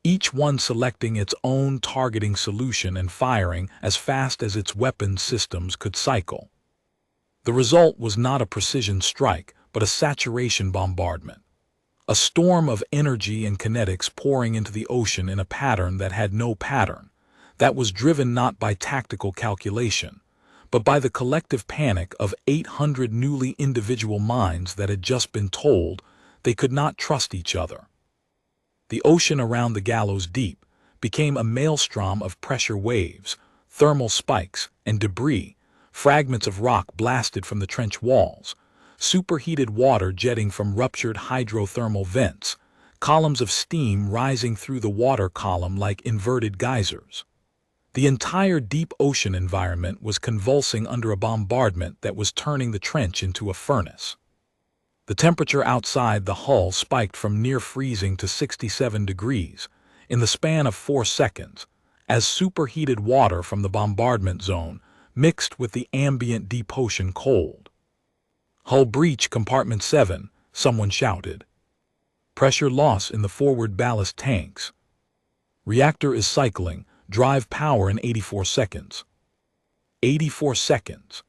each one selecting its own targeting solution and firing as fast as its weapons systems could cycle. The result was not a precision strike, but a saturation bombardment. A storm of energy and kinetics pouring into the ocean in a pattern that had no pattern, that was driven not by tactical calculation, but by the collective panic of 800 newly individual minds that had just been told they could not trust each other. The ocean around the gallows deep became a maelstrom of pressure waves, thermal spikes, and debris, fragments of rock blasted from the trench walls, superheated water jetting from ruptured hydrothermal vents, columns of steam rising through the water column like inverted geysers. The entire deep ocean environment was convulsing under a bombardment that was turning the trench into a furnace. The temperature outside the hull spiked from near freezing to 67 degrees in the span of 4 seconds, as superheated water from the bombardment zone mixed with the ambient deep ocean cold. "Hull breach, compartment 7, someone shouted. "Pressure loss in the forward ballast tanks. Reactor is cycling, drive power in 84 seconds. 84 seconds.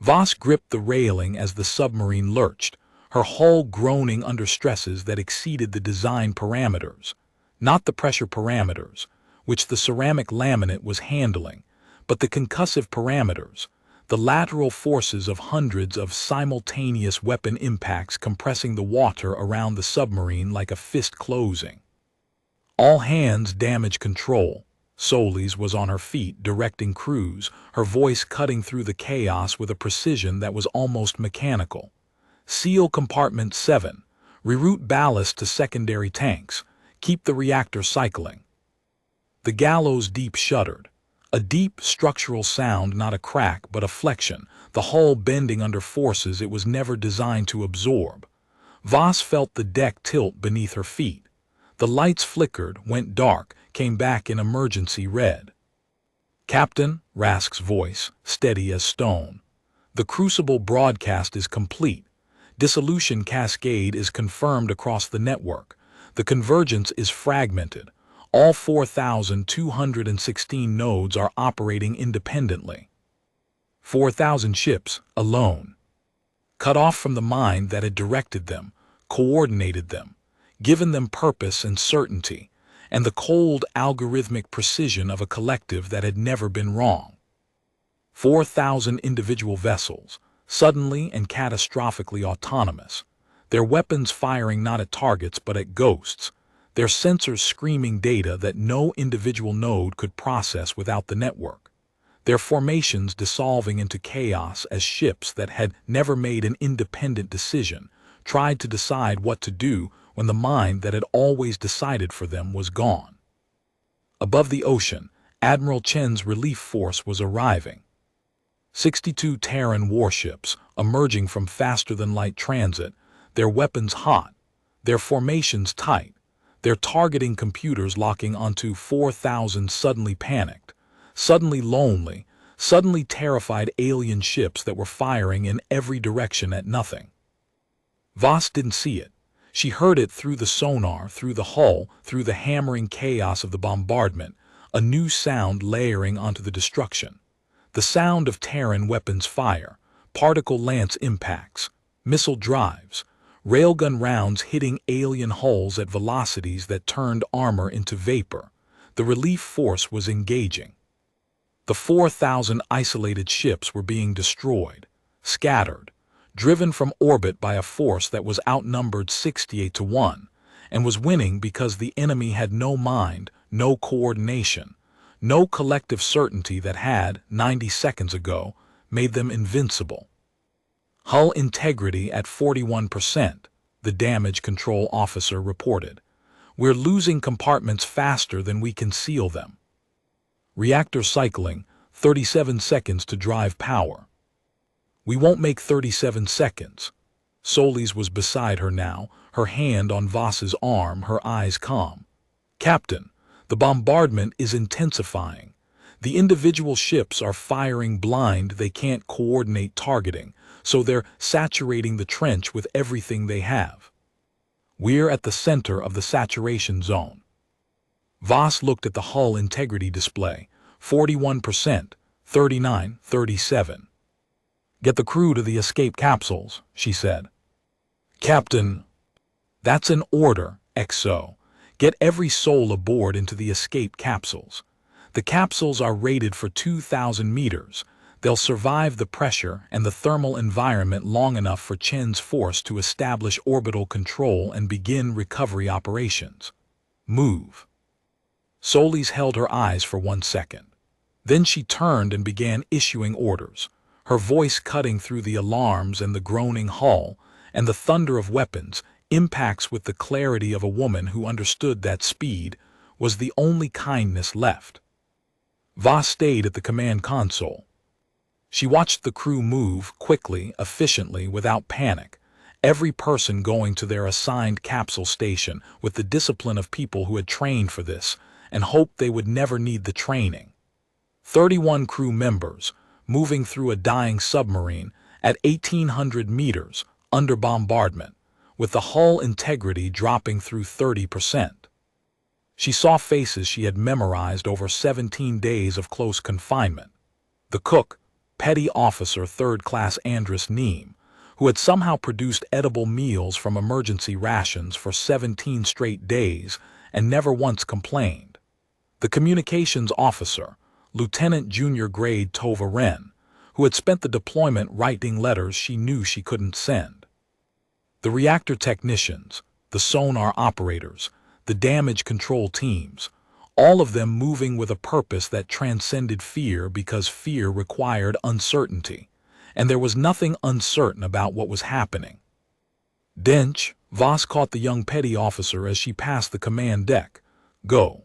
Voss gripped the railing as the submarine lurched, her hull groaning under stresses that exceeded the design parameters, not the pressure parameters, which the ceramic laminate was handling, but the concussive parameters, the lateral forces of hundreds of simultaneous weapon impacts compressing the water around the submarine like a fist closing. "All hands, damage control." Solis was on her feet, directing crews, her voice cutting through the chaos with a precision that was almost mechanical. "Seal compartment 7. Reroute ballast to secondary tanks. Keep the reactor cycling." The gallows deep shuddered. A deep, structural sound, not a crack, but a flexion, the hull bending under forces it was never designed to absorb. Voss felt the deck tilt beneath her feet. The lights flickered, went dark, came back in emergency red. "Captain," Rask's voice, steady as stone. "The Crucible broadcast is complete. Dissolution cascade is confirmed across the network. The convergence is fragmented. All 4,216 nodes are operating independently. 4,000 ships alone. Cut off from the mind that had directed them, coordinated them, given them purpose and certainty, and the cold algorithmic precision of a collective that had never been wrong. 4,000 individual vessels, suddenly and catastrophically autonomous, their weapons firing not at targets but at ghosts, their sensors screaming data that no individual node could process without the network, their formations dissolving into chaos as ships that had never made an independent decision tried to decide what to do when the mind that had always decided for them was gone. Above the ocean, Admiral Chen's relief force was arriving. 62 Terran warships, emerging from faster-than-light transit, their weapons hot, their formations tight, their targeting computers locking onto 4,000 suddenly panicked, suddenly lonely, suddenly terrified alien ships that were firing in every direction at nothing. Voss didn't see it. She heard it through the sonar, through the hull, through the hammering chaos of the bombardment, a new sound layering onto the destruction. The sound of Terran weapons fire, particle lance impacts, missile drives, railgun rounds hitting alien hulls at velocities that turned armor into vapor. The relief force was engaging. The 4,000 isolated ships were being destroyed, scattered, driven from orbit by a force that was outnumbered 68-1, and was winning because the enemy had no mind, no coordination, no collective certainty that had, 90 seconds ago, made them invincible. "Hull integrity at 41%, the damage control officer reported. "We're losing compartments faster than we can seal them. Reactor cycling, 37 seconds to drive power." "We won't make 37 seconds. Solis was beside her now, her hand on Voss's arm, her eyes calm. "Captain, the bombardment is intensifying. The individual ships are firing blind, they can't coordinate targeting, so they're saturating the trench with everything they have. We're at the center of the saturation zone." Voss looked at the hull integrity display, 41%, 39, 37. "Get the crew to the escape capsules," she said. "Captain." "That's an order, XO. Get every soul aboard into the escape capsules. The capsules are rated for 2,000 meters. They'll survive the pressure and the thermal environment long enough for Chen's force to establish orbital control and begin recovery operations. Move." Solis held her eyes for 1 second. Then she turned and began issuing orders, her voice cutting through the alarms and the groaning hull and the thunder of weapons, impacts with the clarity of a woman who understood that speed was the only kindness left. Voss stayed at the command console. She watched the crew move quickly, efficiently, without panic, every person going to their assigned capsule station with the discipline of people who had trained for this and hoped they would never need the training. 31 crew members, moving through a dying submarine at 1,800 meters under bombardment, with the hull integrity dropping through 30%. She saw faces she had memorized over 17 days of close confinement. The cook, Petty Officer 3rd Class Andrus Neem, who had somehow produced edible meals from emergency rations for 17 straight days and never once complained. The communications officer, Lieutenant Junior Grade Tova Wren, who had spent the deployment writing letters she knew she couldn't send. The reactor technicians, the sonar operators, the damage control teams, all of them moving with a purpose that transcended fear because fear required uncertainty, and there was nothing uncertain about what was happening. Dench, Voss caught the young petty officer as she passed the command deck. "Go.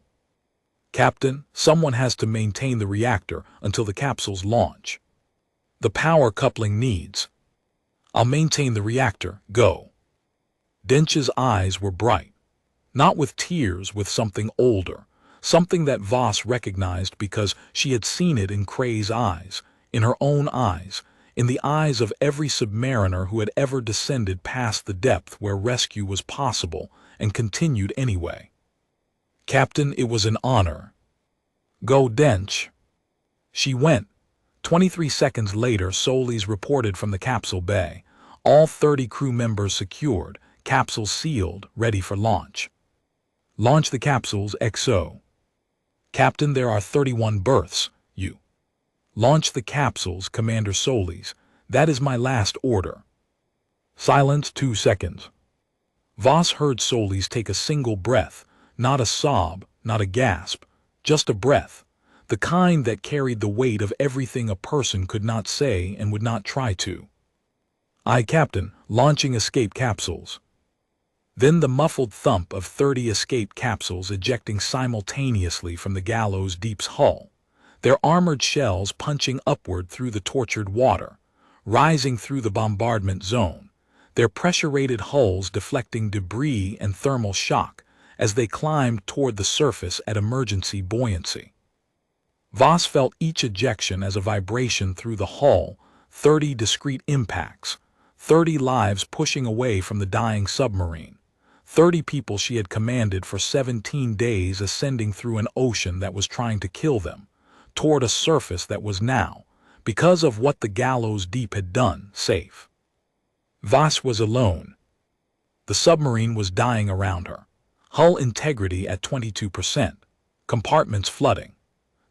Captain, someone has to maintain the reactor until the capsules launch. The power coupling needs." "I'll maintain the reactor. Go." Dench's eyes were bright. Not with tears, with something older, something that Voss recognized because she had seen it in Cray's eyes, in her own eyes, in the eyes of every submariner who had ever descended past the depth where rescue was possible and continued anyway. "Captain, it was an honor." "Go, Dench." She went. 23 seconds later, Solis reported from the capsule bay. All 30 crew members secured, capsules sealed, ready for launch. "Launch the capsules, XO." "Captain, there are 31 berths. You." "Launch the capsules, Commander Solis. That is my last order." Silence 2 seconds. Voss heard Solis take a single breath, not a sob, not a gasp, just a breath, the kind that carried the weight of everything a person could not say and would not try to. "Aye, Captain, launching escape capsules." Then the muffled thump of 30 escape capsules ejecting simultaneously from the Gallows Deep's hull, their armored shells punching upward through the tortured water, rising through the bombardment zone, their pressure-rated hulls deflecting debris and thermal shock as they climbed toward the surface at emergency buoyancy. Voss felt each ejection as a vibration through the hull, 30 discrete impacts, 30 lives pushing away from the dying submarine, 30 people she had commanded for 17 days ascending through an ocean that was trying to kill them, toward a surface that was now, because of what the Gallows Deep had done, safe. Voss was alone. The submarine was dying around her. Hull integrity at 22%. Compartments flooding.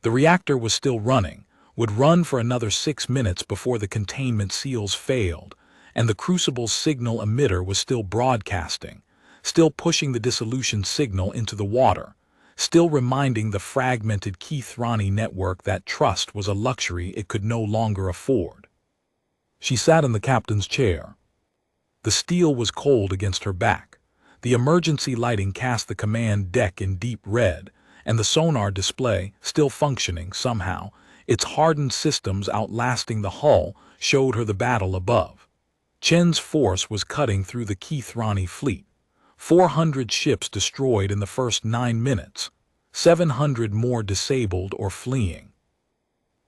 The reactor was still running, would run for another 6 minutes before the containment seals failed, and the crucible's signal emitter was still broadcasting, still pushing the dissolution signal into the water, still reminding the fragmented Keith Ronnie network that trust was a luxury it could no longer afford. She sat in the captain's chair. The steel was cold against her back. The emergency lighting cast the command deck in deep red, and the sonar display, still functioning somehow, its hardened systems outlasting the hull, showed her the battle above. Chen's force was cutting through the Keith Ronnie fleet. 400 ships destroyed in the first 9 minutes, 700 more disabled or fleeing.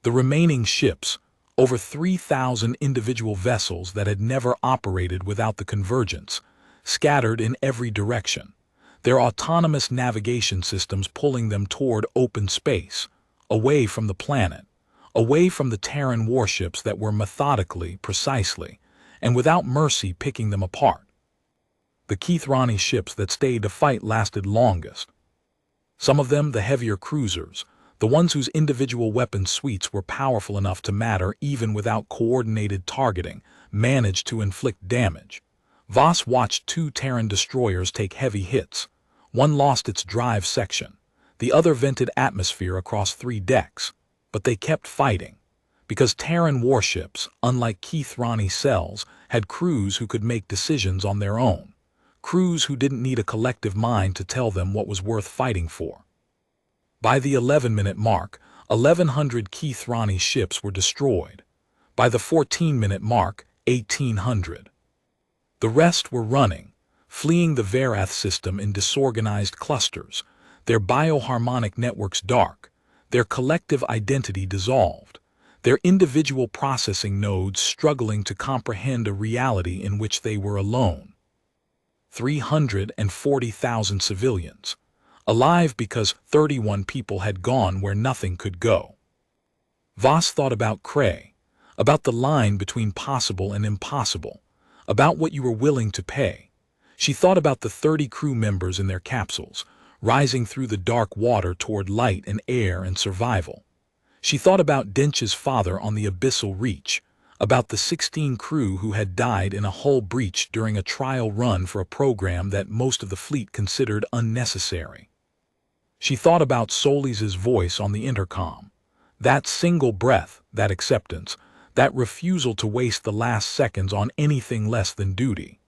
The remaining ships, over 3,000 individual vessels that had never operated without the convergence, scattered in every direction, their autonomous navigation systems pulling them toward open space, away from the planet, away from the Terran warships that were methodically, precisely, and without mercy picking them apart. The Keith Ronnie ships that stayed to fight lasted longest. Some of them, the heavier cruisers, the ones whose individual weapon suites were powerful enough to matter even without coordinated targeting, managed to inflict damage. Voss watched 2 Terran destroyers take heavy hits. One lost its drive section. The other vented atmosphere across 3 decks. But they kept fighting. Because Terran warships, unlike Keith Ronnie cells, had crews who could make decisions on their own. Crews who didn't need a collective mind to tell them what was worth fighting for. By the 11-minute mark, 1,100 Keith Ronnie ships were destroyed. By the 14-minute mark, 1,800. The rest were running, fleeing the Varath system in disorganized clusters, their bioharmonic networks dark, their collective identity dissolved, their individual processing nodes struggling to comprehend a reality in which they were alone. 340,000 civilians, alive because 31 people had gone where nothing could go. Voss thought about Cray, about the line between possible and impossible, about what you were willing to pay. She thought about the 30 crew members in their capsules, rising through the dark water toward light and air and survival. She thought about Dench's father on the abyssal reach, about the 16 crew who had died in a hull breach during a trial run for a program that most of the fleet considered unnecessary. She thought about Solis's voice on the intercom, that single breath, that acceptance, that refusal to waste the last seconds on anything less than duty.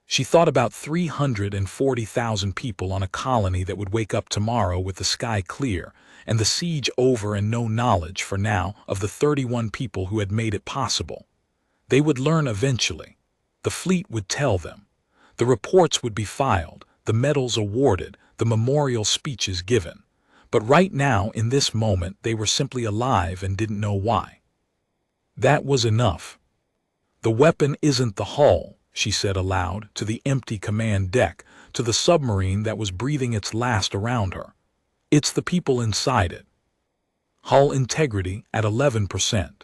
She thought about 340,000 people on a colony that would wake up tomorrow with the sky clear and the siege over and no knowledge, for now, of the 31 people who had made it possible. They would learn eventually. The fleet would tell them. The reports would be filed, the medals awarded, the memorial speeches given. But right now, in this moment, they were simply alive and didn't know why. That was enough. "The weapon isn't the hull," she said aloud, to the empty command deck, to the submarine that was breathing its last around her. "It's the people inside it." Hull integrity at 11%.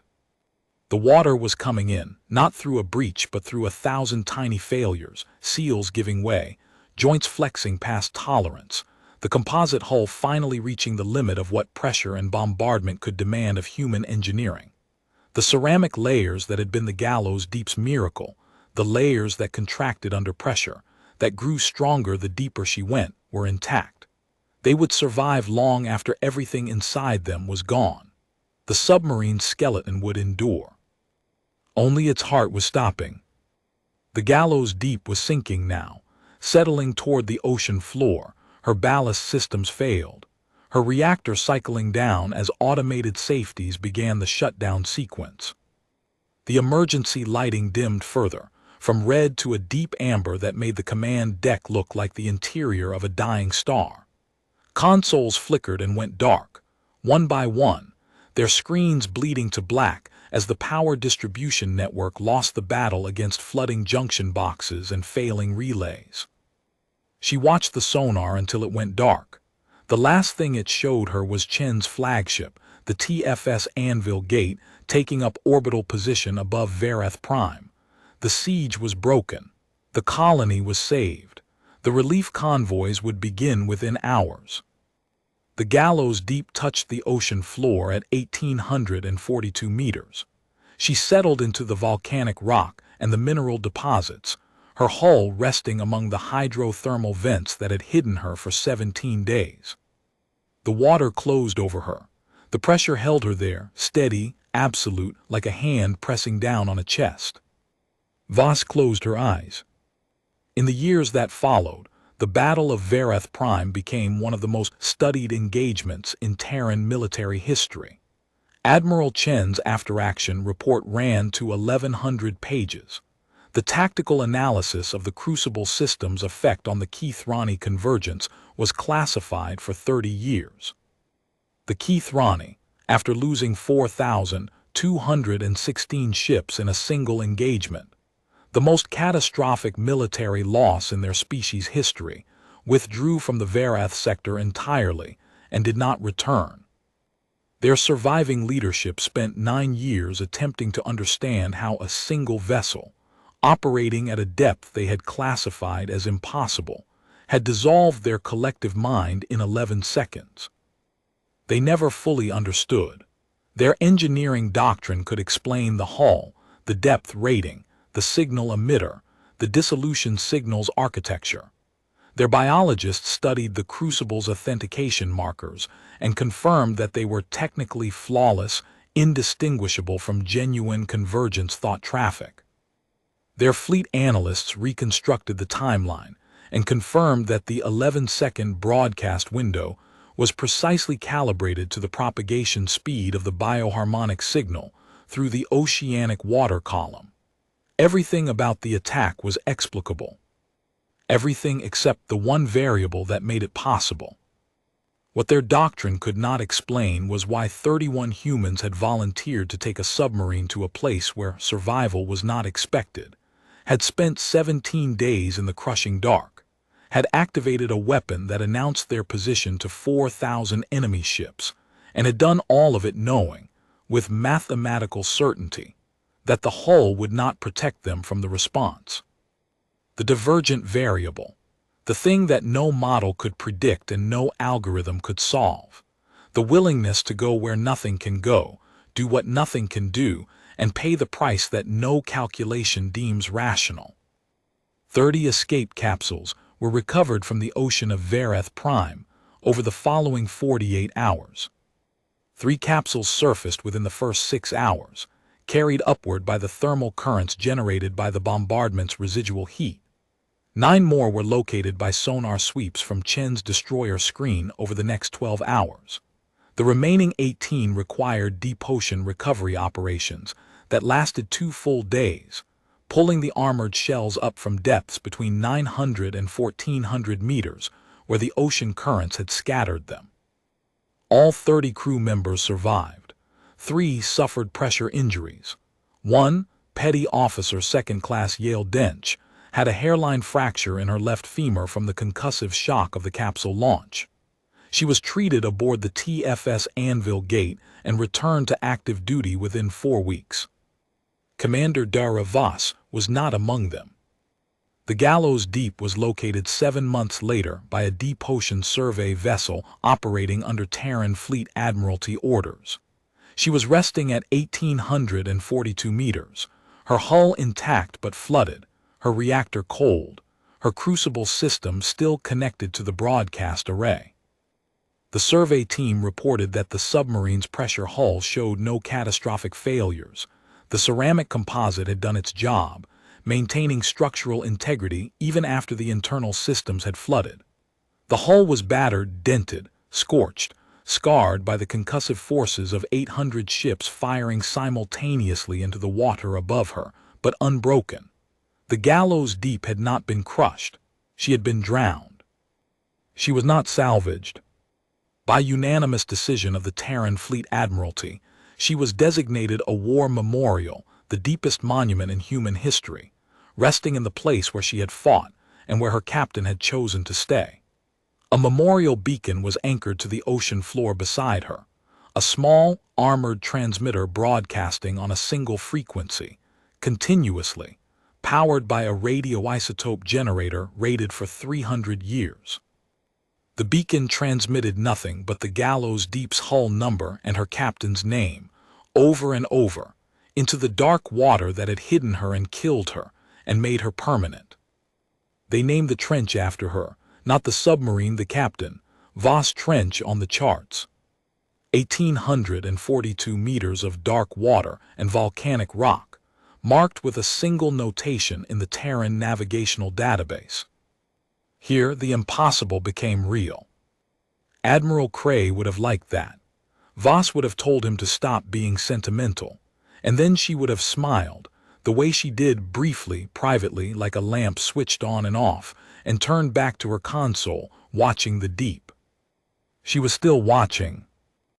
The water was coming in, not through a breach but through 1,000 tiny failures, seals giving way, joints flexing past tolerance, the composite hull finally reaching the limit of what pressure and bombardment could demand of human engineering. The ceramic layers that had been the Gallows Deep's miracle, the layers that contracted under pressure, that grew stronger the deeper she went, were intact. They would survive long after everything inside them was gone. The submarine's skeleton would endure. Only its heart was stopping. The Gallows Deep was sinking now, settling toward the ocean floor. Her ballast systems failed, her reactor cycling down as automated safeties began the shutdown sequence. The emergency lighting dimmed further, from red to a deep amber that made the command deck look like the interior of a dying star. Consoles flickered and went dark, one by one, their screens bleeding to black as the power distribution network lost the battle against flooding junction boxes and failing relays. She watched the sonar until it went dark. The last thing it showed her was Chen's flagship, the TFS Anvil Gate, taking up orbital position above Varath Prime. The siege was broken. The colony was saved. The relief convoys would begin within hours. The Gallows Deep touched the ocean floor at 1,842 meters. She settled into the volcanic rock and the mineral deposits, her hull resting among the hydrothermal vents that had hidden her for 17 days. The water closed over her. The pressure held her there, steady, absolute, like a hand pressing down on a chest. Voss closed her eyes. In the years that followed, the Battle of Varath Prime became one of the most studied engagements in Terran military history. Admiral Chen's after-action report ran to 1,100 pages. The tactical analysis of the Crucible system's effect on the Keith-Rani convergence was classified for 30 years. The Keith-Rani, after losing 4,216 ships in a single engagement, the most catastrophic military loss in their species' history, withdrew from the Varath sector entirely and did not return. Their surviving leadership spent 9 years attempting to understand how a single vessel, operating at a depth they had classified as impossible, had dissolved their collective mind in 11 seconds. They never fully understood. Their engineering doctrine could explain the hull, the depth rating, the signal emitter, the dissolution signals architecture. Their biologists studied the Crucible's authentication markers and confirmed that they were technically flawless, indistinguishable from genuine convergence thought traffic. Their fleet analysts reconstructed the timeline and confirmed that the 11-second broadcast window was precisely calibrated to the propagation speed of the bioharmonic signal through the oceanic water column. Everything about the attack was explicable. Everything except the one variable that made it possible. What their doctrine could not explain was why 31 humans had volunteered to take a submarine to a place where survival was not expected, had spent 17 days in the crushing dark, had activated a weapon that announced their position to 4,000 enemy ships, and had done all of it knowing, with mathematical certainty, that the hull would not protect them from the response. The divergent variable, the thing that no model could predict and no algorithm could solve, the willingness to go where nothing can go, do what nothing can do, and pay the price that no calculation deems rational. 30 escape capsules were recovered from the ocean of Vareth Prime over the following 48 hours. 3 capsules surfaced within the first 6 hours, carried upward by the thermal currents generated by the bombardment's residual heat. 9 more were located by sonar sweeps from Chen's destroyer screen over the next 12 hours. The remaining 18 required deep ocean recovery operations that lasted 2 full days, pulling the armored shells up from depths between 900 and 1,400 meters, where the ocean currents had scattered them. All 30 crew members survived. 3 suffered pressure injuries. 1, Petty Officer Second Class Yale Dench, had a hairline fracture in her left femur from the concussive shock of the capsule launch. She was treated aboard the TFS Anvil Gate and returned to active duty within 4 weeks. Commander Dara Voss was not among them. The Gallows Deep was located 7 months later by a deep ocean survey vessel operating under Terran Fleet Admiralty orders. She was resting at 1,842 meters, her hull intact but flooded, her reactor cold, her crucible system still connected to the broadcast array. The survey team reported that the submarine's pressure hull showed no catastrophic failures. The ceramic composite had done its job, maintaining structural integrity even after the internal systems had flooded. The hull was battered, dented, scorched, scarred by the concussive forces of 800 ships firing simultaneously into the water above her, but unbroken. The Gallows Deep had not been crushed. She had been drowned. She was not salvaged. By unanimous decision of the Terran Fleet Admiralty, she was designated a war memorial, the deepest monument in human history, resting in the place where she had fought and where her captain had chosen to stay. A memorial beacon was anchored to the ocean floor beside her, a small, armored transmitter broadcasting on a single frequency, continuously, powered by a radioisotope generator rated for 300 years. The beacon transmitted nothing but the Gallows Deep's hull number and her captain's name, over and over, into the dark water that had hidden her and killed her, and made her permanent. They named the trench after her, not the submarine the captain, Voss Trench on the charts. 1,842 meters of dark water and volcanic rock, marked with a single notation in the Terran navigational database. Here, the impossible became real. Admiral Cray would have liked that. Voss would have told him to stop being sentimental, and then she would have smiled, the way she did briefly, privately, like a lamp switched on and off, and turned back to her console, watching the deep. She was still watching,